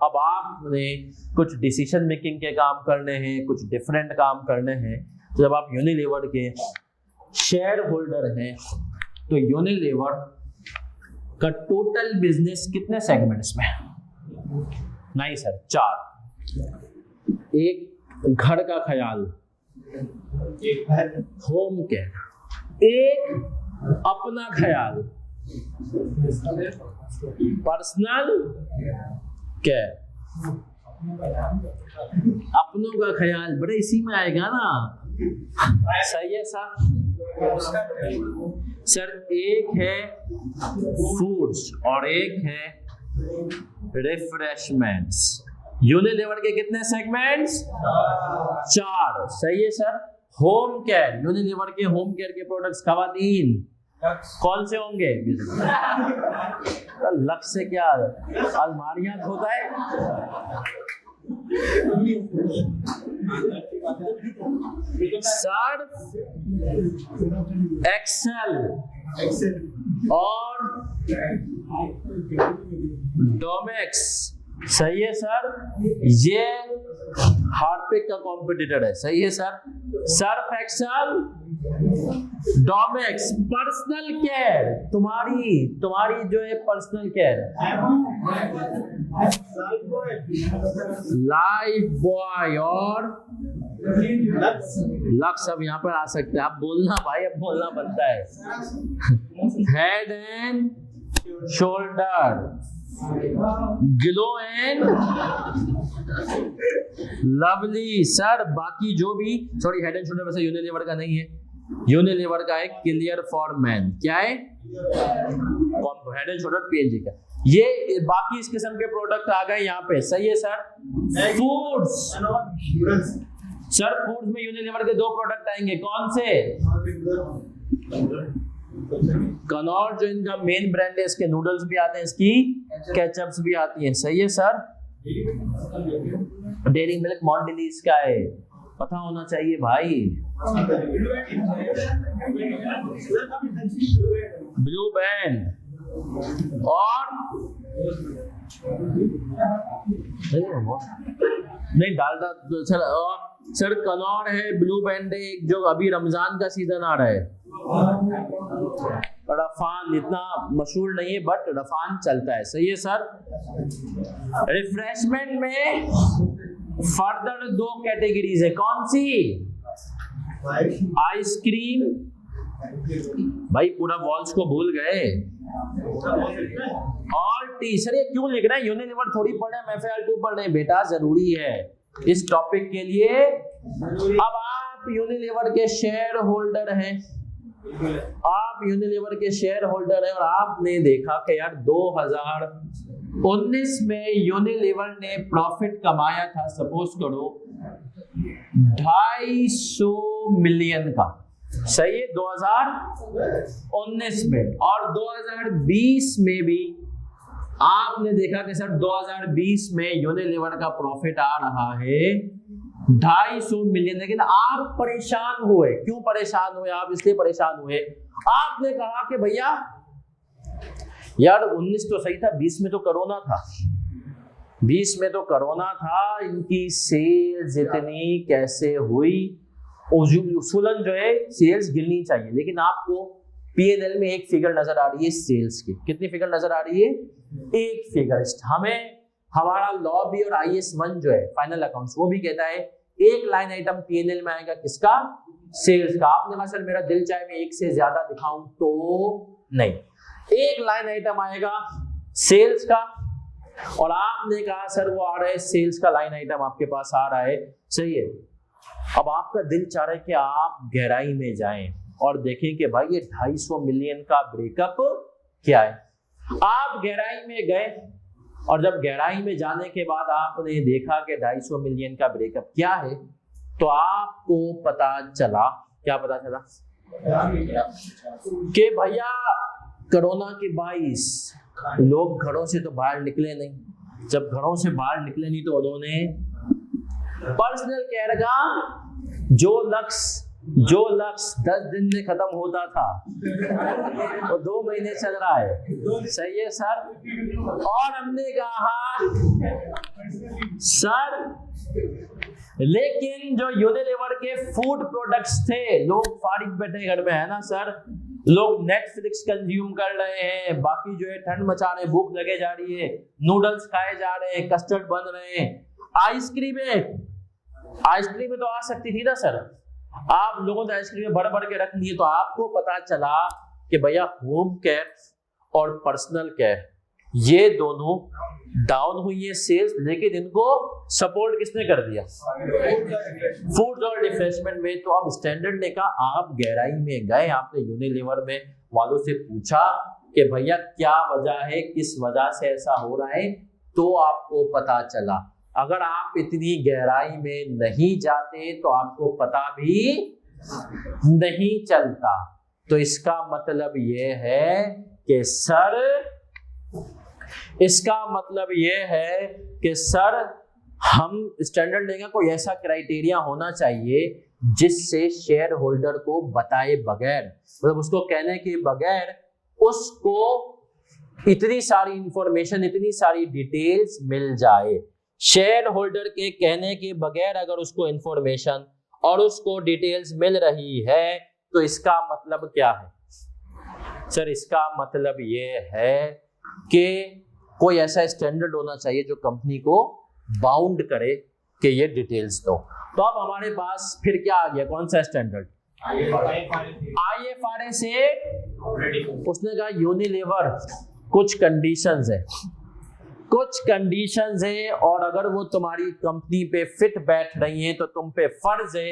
अब आपने कुछ डिसीजन मेकिंग के काम करने हैं, कुछ डिफरेंट काम करने हैं। तो जब आप यूनिलीवर के शेयर होल्डर हैं तो यूनिलीवर का टोटल बिजनेस कितने सेगमेंट्स में? नहीं सर 4। एक घर का ख्याल, होम केयर, एक अपना ख्याल पर्सनल केयर। अपनों का ख्याल बड़े इसी में आएगा ना, सही है सर। सर एक है फूड्स और एक है रिफ्रेशमेंट्स। यूनिलीवर के कितने सेगमेंट्स? 4, सही है सर। होम केयर, यूनिलीवर के होम केयर के प्रोडक्ट्स खवातीन कौन से होंगे? लक्ष्य से क्या अलमारियां धोता है? सर एक्सेल और डोमेक्स, सही है सर। ये हार्पिक का कॉम्पिटिटर है, सही है sir. Surf Excel, Domex. Personal care, तुम्हारी जो है पर्सनल केयर, लाइफ बॉय और लक्स। अब यहाँ पर आ सकते हैं आप, बोलना भाई, अब बोलना बनता है। Head and shoulder, glow and lovely. Sir बाकी जो भी, सॉरी हेड एंड शोल्डर वैसे यूनिलीवर का नहीं है, यूनिलीवर का है क्लियर फॉर मैन। क्या है? हेड एंड शोल्डर PNG का। ये बाकी इस किस्म के प्रोडक्ट आ गए यहाँ पे, सही है सर। फूड्स, सर फूड्स में यूनिलीवर के 2 प्रोडक्ट आएंगे, कौन से? कनौर जो इनका मेन ब्रांड है, इसके नूडल्स भी आते हैं, इसकी केचप्स भी आती हैं, सही है सर। डेयरी मिल्क मॉन्डिलीज का है, पता होना चाहिए भाई। ब्लू बैंड और नहीं डालडा सर कनौर है, ब्लू बैंड है, जो अभी रमजान का सीजन आ रहा है। रफान इतना मशहूर नहीं है बट रफान चलता है, सही है सर। रिफ्रेशमेंट में फर्दर 2 कैटेगरीज है, कौन सी? आइसक्रीम, भाई पूरा वॉल्स को भूल गए, और टी। सर ये क्यों लिख रहे हैं? यूनिलीवर थोड़ी पढ़ रहे हैं, MFAR 2 पढ़ रहे हैं बेटा, जरूरी है इस टॉपिक के लिए। अब आप यूनिलीवर के शेयर होल्डर हैं, आप यूनिलीवर के शेयर होल्डर हैं, और आपने देखा कि यार 2019 में यूनिलीवर ने प्रॉफिट कमाया था, सपोज करो 250 मिलियन का, सही है 2019 में। और 2020 में भी आपने देखा कि सर 2020 में यूनिलीवर का प्रॉफिट आ रहा है 250 मिलियन। लेकिन आप परेशान हुए, क्यों परेशान हुए आप? इसलिए परेशान हुए, आपने कहा कि भैया यार 19 तो सही था, 20 में तो कोरोना था, 20 में तो कोरोना था, इनकी सेल्स इतनी कैसे हुई? उसूलन जो है सेल्स गिरनी चाहिए, लेकिन आपको P&L में एक फिगर नजर आ रही है सेल्स की। कितनी फिगर नजर आ रही है? एक फिगर। हमें हमारा लॉ भी और IS1 जो है फाइनल अकाउंट्स, वो भी कहता है एक लाइन आइटम P&L में आएगा, किसका? सेल्स का। आपने कहा सर मेरा दिल चाहे मैं एक से ज्यादा दिखाऊं, तो नहीं, एक लाइन आइटम आएगा सेल्स का, और आपने कहा सर वो आ रहा है सेल्स का लाइन आइटम आपके पास आ रहा है, सही है। अब आपका दिल चाह रहा है कि आप गहराई में जाएं और देखें कि भाई ये 250 मिलियन का ब्रेकअप क्या है। आप गहराई में गए, और जब गहराई में जाने के बाद आपने देखा कि 250 मिलियन का ब्रेकअप क्या है, तो आपको पता चला, क्या पता चला? कि भैया कोरोना के 22 लोग घरों से तो बाहर निकले नहीं। जब घरों से बाहर निकले नहीं तो उन्होंने पर्सनल केयर का जो लक्ष्य 10 दिन में खत्म होता था वो 2 महीने चल रहा है, सही है सर। और हमने कहा सर लेकिन जो यूनिलीवर के फूड प्रोडक्ट्स थे, लोग फारिग बैठे घर में, है ना सर, लोग नेटफ्लिक्स कंज्यूम कर रहे हैं, बाकी जो है ठंड मचा रहे हैं, भूख लगे जा रही है, नूडल्स खाए जा रहे हैं, कस्टर्ड बन रहे हैं, आइसक्रीम में तो आ सकती थी ना सर, आप लोगों ने आइसक्रीम भर भर के रख लिए। तो आपको पता चला कि भैया होम केयर और पर्सनल केयर ये दोनों डाउन हुई है सेल्स, लेकिन इनको सपोर्ट किसने कर दिया? फूड और रिफ्रेशमेंट में। तो अब स्टैंडर्ड ने कहा आप गहराई में गए, आपने यूनिलीवर में वालों से पूछा कि भैया क्या वजह है, किस वजह से ऐसा हो रहा है, तो आपको पता चला। अगर आप इतनी गहराई में नहीं जाते तो आपको पता भी नहीं चलता। तो इसका मतलब ये है कि सर, इसका मतलब ये है कि सर हम स्टैंडर्ड लेंगे, कोई ऐसा क्राइटेरिया होना चाहिए जिससे शेयर होल्डर को बताए बगैर, मतलब उसको कहने के बगैर उसको इतनी सारी इंफॉर्मेशन, इतनी सारी डिटेल्स मिल जाए। शेयर होल्डर के कहने के बगैर अगर उसको इंफॉर्मेशन और उसको डिटेल्स मिल रही है तो इसका मतलब क्या है सर? इसका मतलब ये है कि कोई ऐसा स्टैंडर्ड होना चाहिए जो कंपनी को बाउंड करे कि ये डिटेल्स दो। तो अब हमारे पास फिर क्या आ गया? कौन सा स्टैंडर्ड? IFRS से उसने कहा यूनिलीवर कुछ कंडीशंस है, कुछ कंडीशंस है, और अगर वो तुम्हारी कंपनी पे फिट बैठ रही हैं तो तुम पे फर्ज है।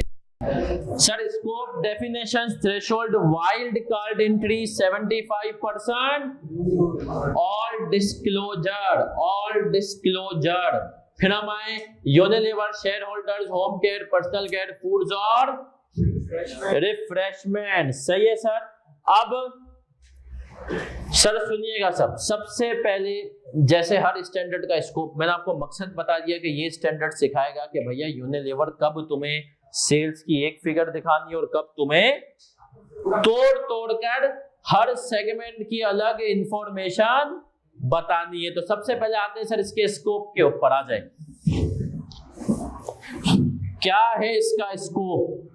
Sir scope definitions, threshold, wild card entry 75%, all disclosure. फिर हम आए Unilever share holders, home care, personal care, foods और रिफ्रेशमेंट, सही है सर। अब सर सुनिएगा सब, सबसे पहले जैसे हर स्टैंडर्ड का स्कोप, मैंने आपको मकसद बता दिया कि ये स्टैंडर्ड सिखाएगा कि भैया यूनिलीवर कब तुम्हें सेल्स की एक फिगर दिखानी है और कब तुम्हें तोड़ तोड़ कर हर सेगमेंट की अलग इंफॉर्मेशन बतानी है। तो सबसे पहले आते हैं सर इसके स्कोप के ऊपर आ जाए। क्या है इसका स्कोप?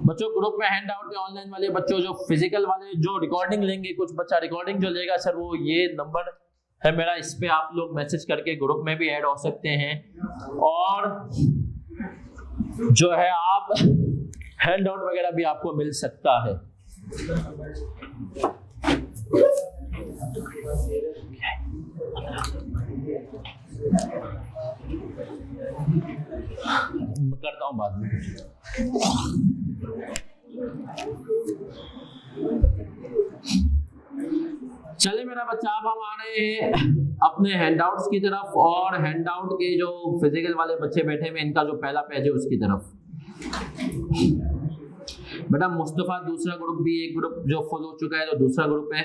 बच्चों ग्रुप में हैंड आउट में ऑनलाइन वाले बच्चों, जो फिजिकल वाले जो रिकॉर्डिंग लेंगे, कुछ बच्चा रिकॉर्डिंग जो लेगा सर वो ये नंबर है मेरा, इस पे आप लोग मैसेज करके ग्रुप में भी ऐड हो सकते हैं और जो है आप हैंड आउट वगैरह भी आपको मिल सकता है। करता हूं बाद में। चले मेरा बच्चा, अब हम आ रहे हैं अपने हैंडआउट्स की तरफ और हैंडआउट के जो फिजिकल वाले बच्चे बैठे हुए इनका जो पहला पेज है उसकी तरफ। बेटा मुस्तफा दूसरा ग्रुप भी, एक ग्रुप जो फुल हो चुका है तो दूसरा ग्रुप है,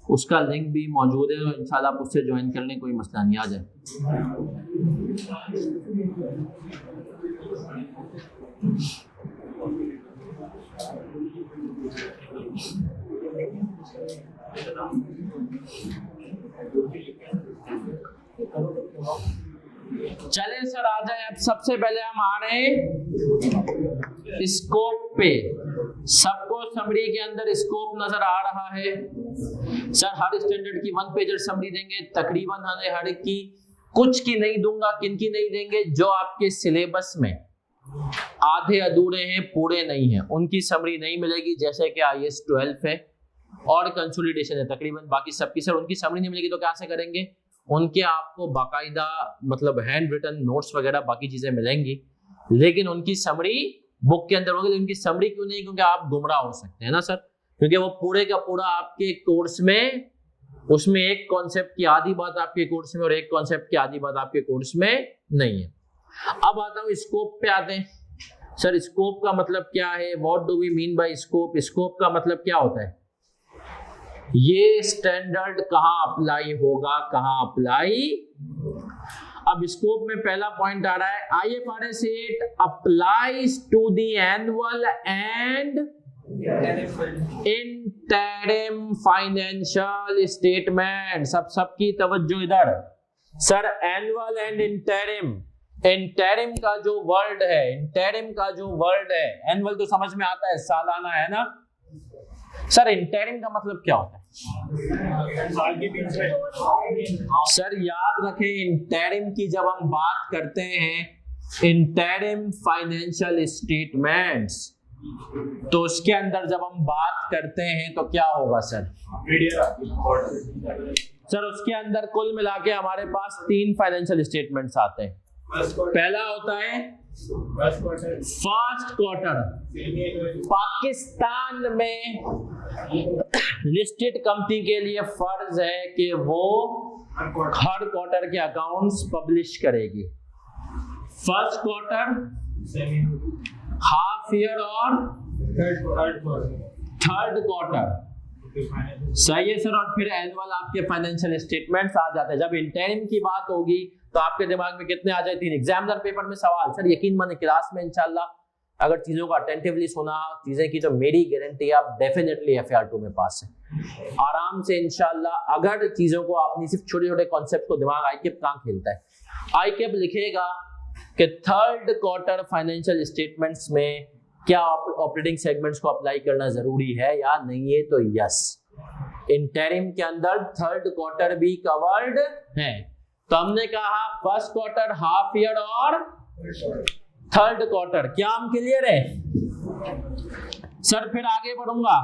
उसका लिंक भी मौजूद है, तो इंशाल्लाह आप उससे ज्वाइन कर लें, कोई मसला नहीं, आ जाए। चले सर आ जाए। अब सबसे पहले हम आ रहे हैं स्कोप पे। सबको समरी के अंदर स्कोप नजर आ रहा है सर? हर स्टैंडर्ड की 1 पेजर समरी देंगे तकरीबन, हर एक की, कुछ की नहीं दूंगा। किन की नहीं देंगे? जो आपके सिलेबस में आधे अधूरे हैं, पूरे नहीं हैं, उनकी समरी नहीं मिलेगी। जैसे कि IAS 12 है और कंसोलिडेशन है तकरीबन, बाकी सबकी सर उनकी समरी नहीं मिलेगी। तो क्या से करेंगे? उनके आपको बाकायदा मतलब हैंड रिटन नोट्स वगैरह बाकी चीजें मिलेंगी, लेकिन उनकी समरी बुक के अंदर होगी। उनकी समरी क्यों नहीं? क्योंकि आप गुमराह हो सकते हैं ना सर, क्योंकि वो पूरे का पूरा आपके कोर्स में, उसमें एक कॉन्सेप्ट की आधी बात आपके कोर्स में और एक कॉन्सेप्ट की आधी बात आपके कोर्स में नहीं है। अब आता हूं स्कोप पे आते हैं। सर स्कोप का मतलब क्या है? What do we mean by scope? Scope का मतलब क्या होता है? ये स्टैंडर्ड कहां अप्लाई होगा, कहां अप्लाई। अब स्कोप में पहला पॉइंट आ रहा है, IFRS 8 applies to the annual and interim financial statement. सबकी तवज्जो इधर sir. Annual and interim, interim का जो वर्ड है, इंटरिम का जो वर्ड है, एनुअल तो समझ में आता है सालाना है ना सर, इंटरिम का मतलब क्या होता है? सर याद रखें, इंटरिम की जब हम बात करते हैं, इंटरिम फाइनेंशियल स्टेटमेंट्स, तो उसके अंदर जब हम बात करते हैं तो क्या होगा सर? सर उसके अंदर कुल मिला के हमारे पास 3 फाइनेंशियल स्टेटमेंट्स आते हैं। पहला होता है फर्स्ट क्वार्टर। पाकिस्तान में लिस्टेड कंपनी के लिए फर्ज है कि वो हर क्वार्टर के अकाउंट्स पब्लिश करेगी। फर्स्ट क्वार्टर, हाफ ईयर और थर्ड क्वार्टर, सही है सर। और फिर एनुअल आपके फाइनेंशियल स्टेटमेंट्स आ जाते हैं। जब इंटरिम की बात होगी तो आपके दिमाग में कितने आ जाए? 3। एग्जामिनर पेपर में सवाल सर यकीन माने क्लास में इंशाल्लाह अगर चीजों को अटेंटिवली सुना चीजें की तो मेरी गारंटी है आप डेफिनेटली FAR2 में पास है आराम से इंशाल्लाह। अगर चीजों को आपने सिर्फ छोटे छोटे कॉन्सेप्ट को दिमाग ICAP कहां खेलता है? ICAP लिखेगा कि थर्ड क्वार्टर फाइनेंशियल स्टेटमेंट्स में क्या ऑपरेटिंग सेगमेंट्स को अप्लाई करना जरूरी है या नहीं है? तो यस, इंटरिम के अंदर थर्ड क्वार्टर भी कवर्ड है। तो हमने कहा फर्स्ट क्वार्टर, हाफ ईयर और थर्ड क्वार्टर। क्या हम क्लियर है सर? फिर आगे बढ़ूंगा।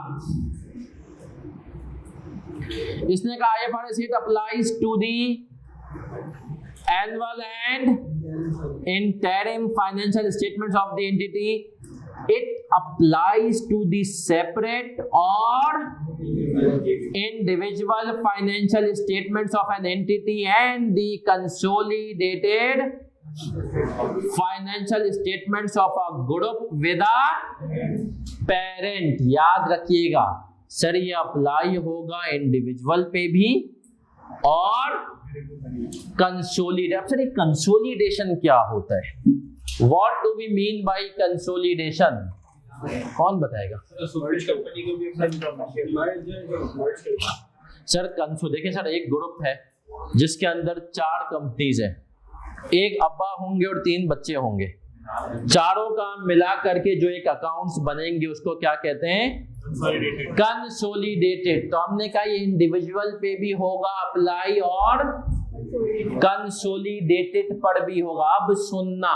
इसने कहा IFRS 8 applies to the annual and interim financial statements of the entity. It applies to the separate or individual financial statements of an entity and the consolidated financial statements of a group with a parent। याद रखिएगा sir ये apply होगा individual पे भी और consolidate. अब sir ये consolidation क्या होता है? What do we mean by consolidation? कौन बताएगा? सर कंसो देखिए सर, एक ग्रुप है जिसके अंदर 4 कंपनीज है, एक अब्बा होंगे और 3 बच्चे होंगे, चारों का मिला करके जो एक अकाउंट्स बनेंगे उसको क्या कहते हैं? कंसोलिडेटेड। तो हमने कहा ये इंडिविजुअल पे भी होगा अप्लाई और कंसोलिडेटेड पर भी होगा। अब सुनना,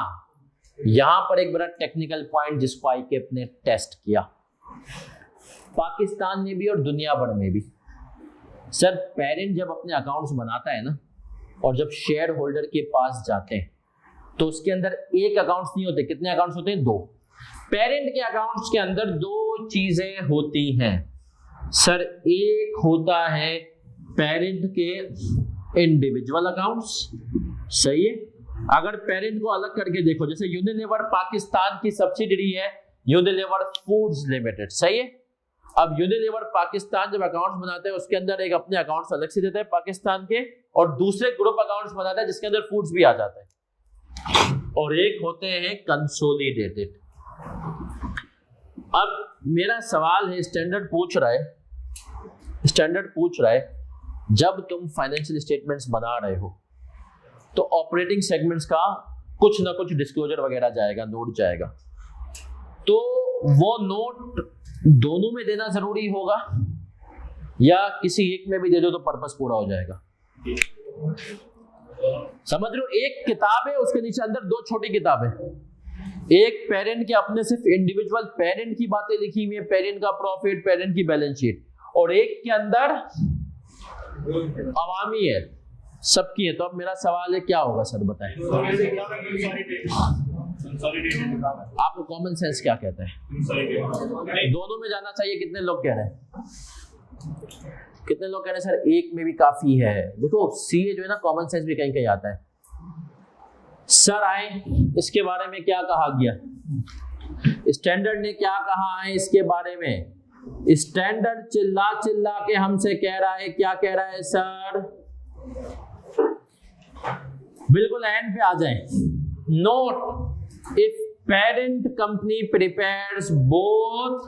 यहां पर एक बड़ा टेक्निकल पॉइंट जिसको आईकेप ने टेस्ट किया, पाकिस्तान में भी और दुनिया भर में भी। सर पेरेंट जब अपने अकाउंट्स बनाता है ना, और जब शेयर होल्डर के पास जाते हैं तो उसके अंदर एक अकाउंट्स नहीं होते, कितने अकाउंट्स होते हैं? 2। पेरेंट के अकाउंट्स के अंदर 2 चीजें होती हैं सर। एक होता है पेरेंट के इंडिविजुअल अकाउंट्स, सही है। अगर पेरेंट को अलग करके देखो, जैसे यूनिलीवर पाकिस्तान की सब्सिडियरी है यूनिलीवर फूड्स लिमिटेड, सही है। अब यूनिलीवर पाकिस्तान जब अकाउंट्स बनाते हैं उसके अंदर एक अपने अकाउंट्स अलग से देता है पाकिस्तान के, और दूसरे ग्रुप अकाउंट्स बनाता है जिसके अंदर फूड्स भी आ जाता है, और एक होते हैं कंसोलिडेटेड। अब मेरा सवाल है, स्टैंडर्ड पूछ रहा है जब तुम फाइनेंशियल स्टेटमेंट्स बना रहे हो तो ऑपरेटिंग सेगमेंट्स का कुछ ना कुछ डिस्क्लोजर वगैरह जाएगा, नोट जाएगा, तो वो नोट दोनों में देना जरूरी होगा या किसी एक में भी दे दो तो पर्पस पूरा हो जाएगा? समझ लो, एक किताब है उसके नीचे अंदर 2 छोटी किताबें, एक पेरेंट के अपने सिर्फ इंडिविजुअल पेरेंट की बातें लिखी हुई है, पेरेंट का प्रॉफिट, पेरेंट की बैलेंस शीट, और एक के अंदर अवामी है, सबकी है। तो अब मेरा सवाल है क्या होगा सर, बताएं आपको कॉमन सेंस क्या कहता है? दोनों में जाना चाहिए। कितने लोग कह रहे हैं? कितने लोग कह रहे हैं सर एक में भी काफी है? देखो सीए जो है ना, कॉमन सेंस भी कहीं कहीं आता है। सर आए, इसके बारे में क्या कहा गया? स्टैंडर्ड ने क्या कहा है इसके बारे में? स्टैंडर्ड चिल्ला चिल्ला के हमसे कह रहा है, क्या कह रहा है सर? बिल्कुल एंड पे आ जाए। Note, if parent company prepares both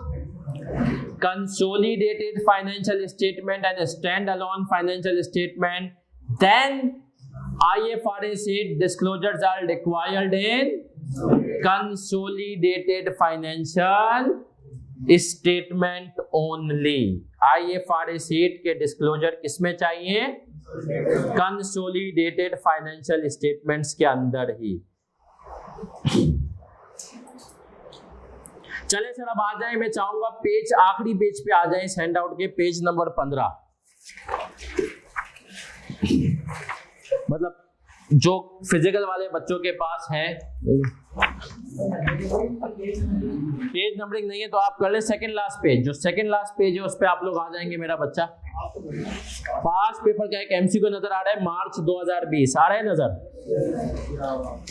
consolidated financial statement and a standalone financial statement, then IFRS 8 disclosures are required in consolidated financial statement only. IFRS 8 के डिस्क्लोजर किसमें चाहिए? कंसोलिडेटेड फाइनेंशियल स्टेटमेंट्स के अंदर ही। चले sir अब आ जाए, मैं चाहूंगा पेज, आखिरी पेज पे आ जाए इस हैंडआउट के, पेज नंबर 15। मतलब जो फिजिकल वाले बच्चों के पास है, पेज नंबरिंग नहीं है तो आप कर ले सेकंड लास्ट पेज। जो सेकंड लास्ट पेज है उस पे आप लोग आ जाएंगे मेरा बच्चा। पास पेपर का एक एमसीक्यू नजर आ रहा है, मार्च 2020 आ रहा है नजर?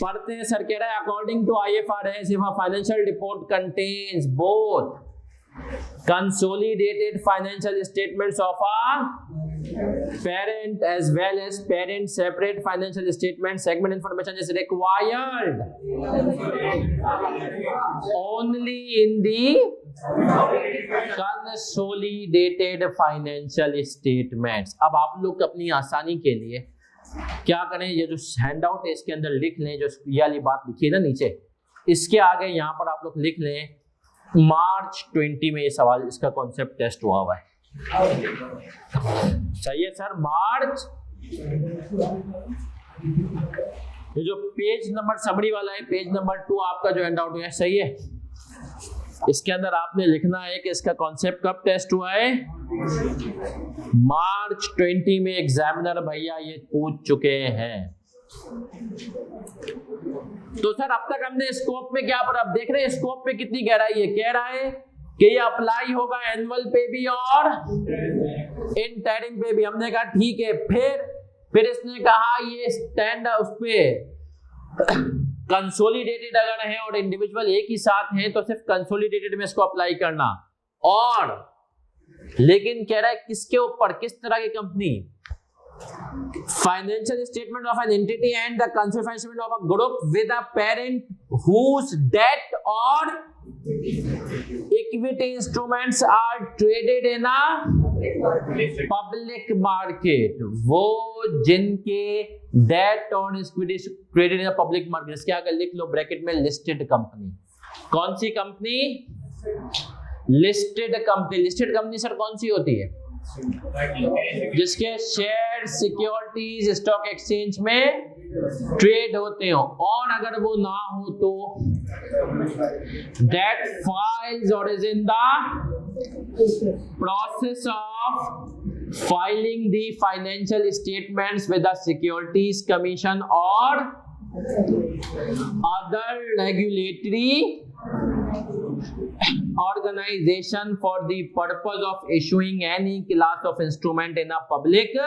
पढ़ते हैं। सर कह रहा है according to IFRS if a financial report contains both consolidated financial statements of a parent as well as parent separate financial statement, segment information is required only in the consolidated financial statements। अब आप लोग अपनी आसानी के लिए क्या करें, ये जो हैंडआउट है इसके अंदर लिख लें, जो ये वाली बात लिखी है ना नीचे, इसके आगे यहाँ पर आप लोग लिख लें मार्च 20 में ये सवाल, इसका कॉन्सेप्ट टेस्ट हुआ हुआ है। सही है सर? मार्च, ये जो पेज नंबर समरी वाला है, पेज नंबर 2 आपका जो हैंडआउट है, सही है? इसके अंदर आपने लिखना है कि इसका कॉन्सेप्ट कब टेस्ट हुआ है? मार्च 20 में एग्जामिनर भैया ये पूछ चुके हैं। तो सर अब तक हमने स्कोप में क्या पर, अब देख रहे हैं स्कोप में कितनी गहराई है। कह रहा है कि ये अप्लाई होगा एनुअल पे भी और इंटरिम पे भी। हमने कहा ठीक है। फिर इसने कहा ये स्टैंड उस पे कंसोलिडेटेड अगर है और इंडिविजुअल एक ही साथ हैं तो सिर्फ कंसोलिडेटेड में इसको अप्लाई करना, और लेकिन कह रहा है किसके ऊपर, किस तरह की company? Financial statement of an entity and the consolidated statement of a group with a parent whose debt or equity instruments are traded in a public market, वो जिनके डेट और equity traded in public market, इसके आगे लिख लो bracket में listed company. कौन सी company? Listed company. Listed company sir कौन सी होती है? जिसके शेयर सिक्योरिटीज स्टॉक एक्सचेंज में ट्रेड होते हो, और अगर वो ना हो तो that files or is in the process of filing the financial statements with the Securities Commission or other regulatory organization for the purpose of issuing any class of instrument in a public,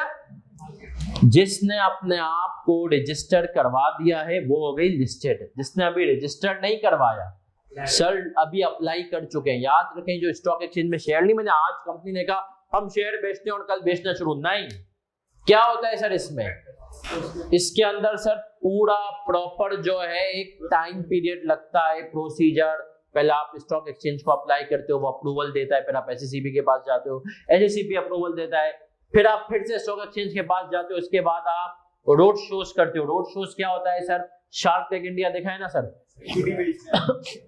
जिसने अपने आप को register करवा दिया है वो हो गई लिस्टेड। जिसने अभी रजिस्टर नहीं करवाया सर, अभी अप्लाई कर चुके हैं, याद रखें जो स्टॉक एक्सचेंज में शेयर नहीं, मैंने आज कंपनी ने कहा हम शेयर बेचते हैं और कल बेचना शुरू, नहीं। क्या होता है सर इसमें? इसके अंदर सर पूरा प्रॉपर जो है एक टाइम पीरियड लगता है, प्रोसीजर। पहले आप स्टॉक एक्सचेंज को अप्लाई करते हो, वो अप्रूवल देता है, फिर आप एसएससीबी के पास जाते हो, एसएससीबी अप्रूवल देता है, फिर आप फिर से स्टॉक एक्सचेंज के पास जाते हो, इसके बाद आप रोड शोज करते हो। रोड शोज क्या होता है सर? शार्क टैंक इंडिया देखा है ना सर?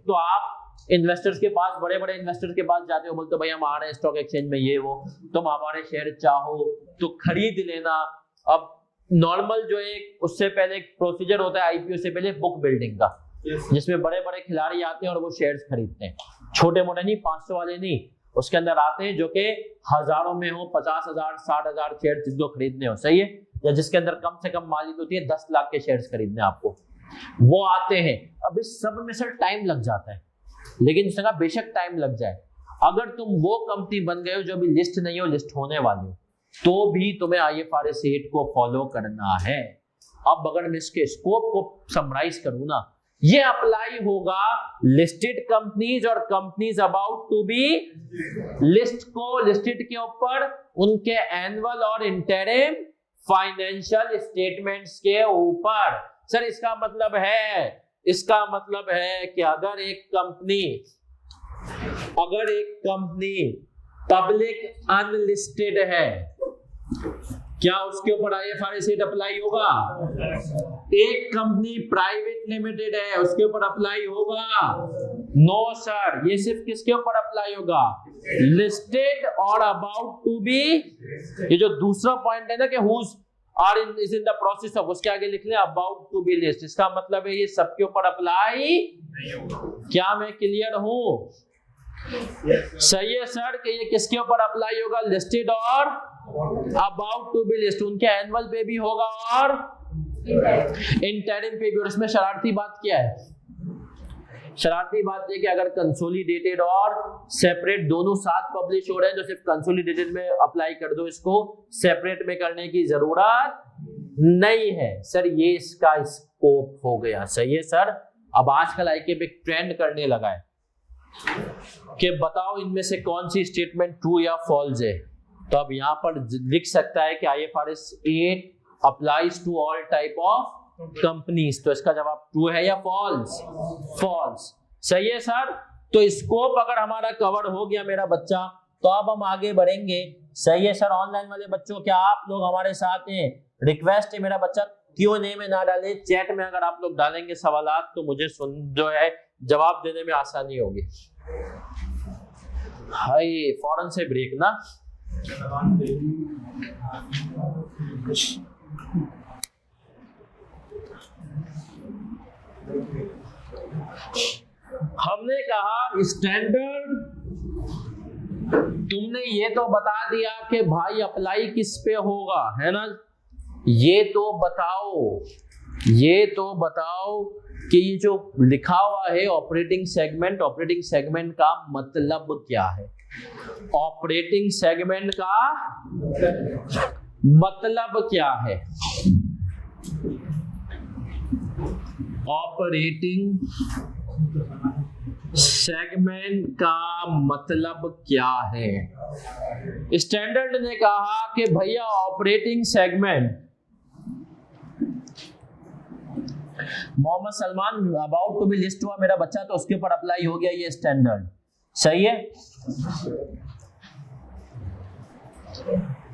तो आप इन्वेस्टर्स के पास, बड़े बड़े इन्वेस्टर्स के पास जाते हो, बोलते हो भाई हम आ रहे हैं स्टॉक एक्सचेंज में, ये वो, तुम हमारे शेयर चाहो तो खरीद लेना। अब नॉर्मल जो एक उससे पहले एक प्रोसीजर होता है आईपीओ से पहले बुक बिल्डिंग का, जिसमें बड़े बड़े खिलाड़ी आते हैं और वो शेयर्स खरीदते हैं, छोटे मोटे नहीं, 500 वाले नहीं, उसके अंदर आते हैं जो कि हजारों में हो, 50,000 60,000 शेयर जिसको खरीदने हो, सही है, या जिसके अंदर कम से कम मालिक होती है 10 लाख के शेयर्स खरीदने आपको, वो आते हैं। अब इस सब में सर टाइम लग जाता है, लेकिन जिसने कहा बेशक टाइम लग जाए, अगर तुम वो कंपनी बन गए हो जो अभी लिस्ट नहीं हो, लिस्ट होने वाली हो, तो भी तुम्हें IFRS 8 को फॉलो करना है। अब अगर मैं इसके स्कोप को समराइज करूं ना, ये अप्लाई होगा लिस्टेड कंपनीज और companies about to be list को, लिस्टेड के ऊपर उनके एनुअल और इंटरिम फाइनेंशियल स्टेटमेंट्स के ऊपर। सर इसका मतलब है कि अगर एक कंपनी पब्लिक अनलिस्टेड है, क्या उसके ऊपर IFRS 8 अप्लाई होगा? एक कंपनी प्राइवेट लिमिटेड है, उसके ऊपर अप्लाई होगा? नो सर, ये सिर्फ किसके ऊपर अप्लाई होगा? लिस्टेड और अबाउट टू बी। ये जो दूसरा पॉइंट है ना कि whose are is in the process of, उसके आगे लिख ले अबाउट टू बी लिस्ट, इसका मतलब है ये सबके ऊपर अप्लाई नहीं होगा। क्या मैं क्लियर हूं? सही है सर कि ये किसके ऊपर अप्लाई होगा? लिस्टेड और अबाउट टू बी लिस्ट, उनके एनुअल पे भी होगा और इंटरिम पे भी। और इसमें शरारती बात क्या है? शरारती बात ये कि अगर कंसोलिडेटेड और सेपरेट दोनों साथ पब्लिश हो रहे हैं तो सिर्फ कंसोलिडेटेड में अप्लाई कर दो, इसको सेपरेट में करने की जरूरत नहीं है। सर ये इसका स्कोप हो गया, सही है सर। अब आजकल आईके एक ट्रेंड करने लगा है कि बताओ इनमें से कौन सी स्टेटमेंट ट्रू या फॉल्स है, तो अब यहां पर लिख सकता है कि IFRS 8 applies to all type of companies, तो इसका जवाब ट्रू है या फॉल्स? फॉल्स, सही है सर। तो स्कोप अगर हमारा कवर हो गया मेरा बच्चा, तो अब हम आगे बढ़ेंगे, सही है सर। ऑनलाइन वाले बच्चों क्या आप लोग हमारे साथ हैं? रिक्वेस्ट है मेरा बच्चा Q&A में ना डालें, चैट में अगर आप लोग डालेंगे सवालात तो मुझे जो है जवाब देने में आसानी होगी। हाय फौरन से ब्रेक ना। हमने कहा स्टैंडर्ड, तुमने ये तो बता दिया कि भाई अप्लाई किस पे होगा, है ना? ये तो बताओ कि ये जो लिखा हुआ है ऑपरेटिंग सेगमेंट का मतलब क्या है? ऑपरेटिंग सेगमेंट का मतलब क्या है? ऑपरेटिंग सेगमेंट का मतलब क्या है? स्टैंडर्ड ने कहा कि भैया operating segment, Mohammed Salman about to be list हुआ मेरा बच्चा, तो उसके ऊपर अप्लाई हो गया ये स्टैंडर्ड, सही है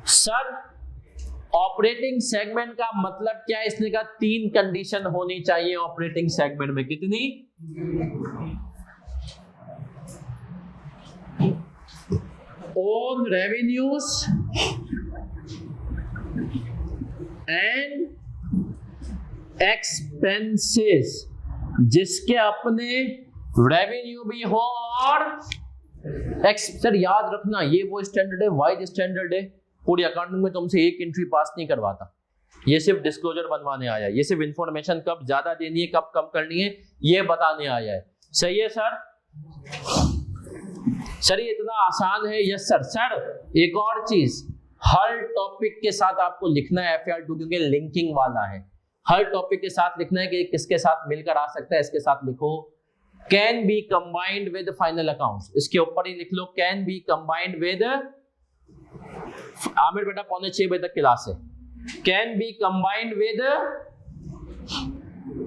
सर? ऑपरेटिंग सेगमेंट का मतलब क्या है? इसने कहा 3 कंडीशन होनी चाहिए ऑपरेटिंग सेगमेंट में। कितनी? ओन रेवेन्यूज एंड एक्सपेंसेस, जिसके अपने रेवेन्यू भी हो और सर याद रखना ये वो स्टैंडर्ड है, वाइड स्टैंडर्ड है। पूरी अकाउंटिंग में तुमसे एक एंट्री पास नहीं करवाता, ये सिर्फ डिस्क्लोजर बनवाने आया है, ये सिर्फ इंफॉर्मेशन कब ज्यादा देनी है कब कम करनी है ये बताने आया है, सही है सर? सर ये इतना आसान है? Yes sir. सर एक और चीज, हर टॉपिक के साथ आपको लिखना है FAR2 क्योंकि लिंकिंग वाला है। हर टॉपिक के साथ लिखना है कि किसके साथ मिलकर आ सकता है, इसके साथ लिखो can be combined with final accounts, इसके ऊपर ही लिख लो can be combined with, Aamir बेटा 5:45 बजे तक क्लास है, can be combined with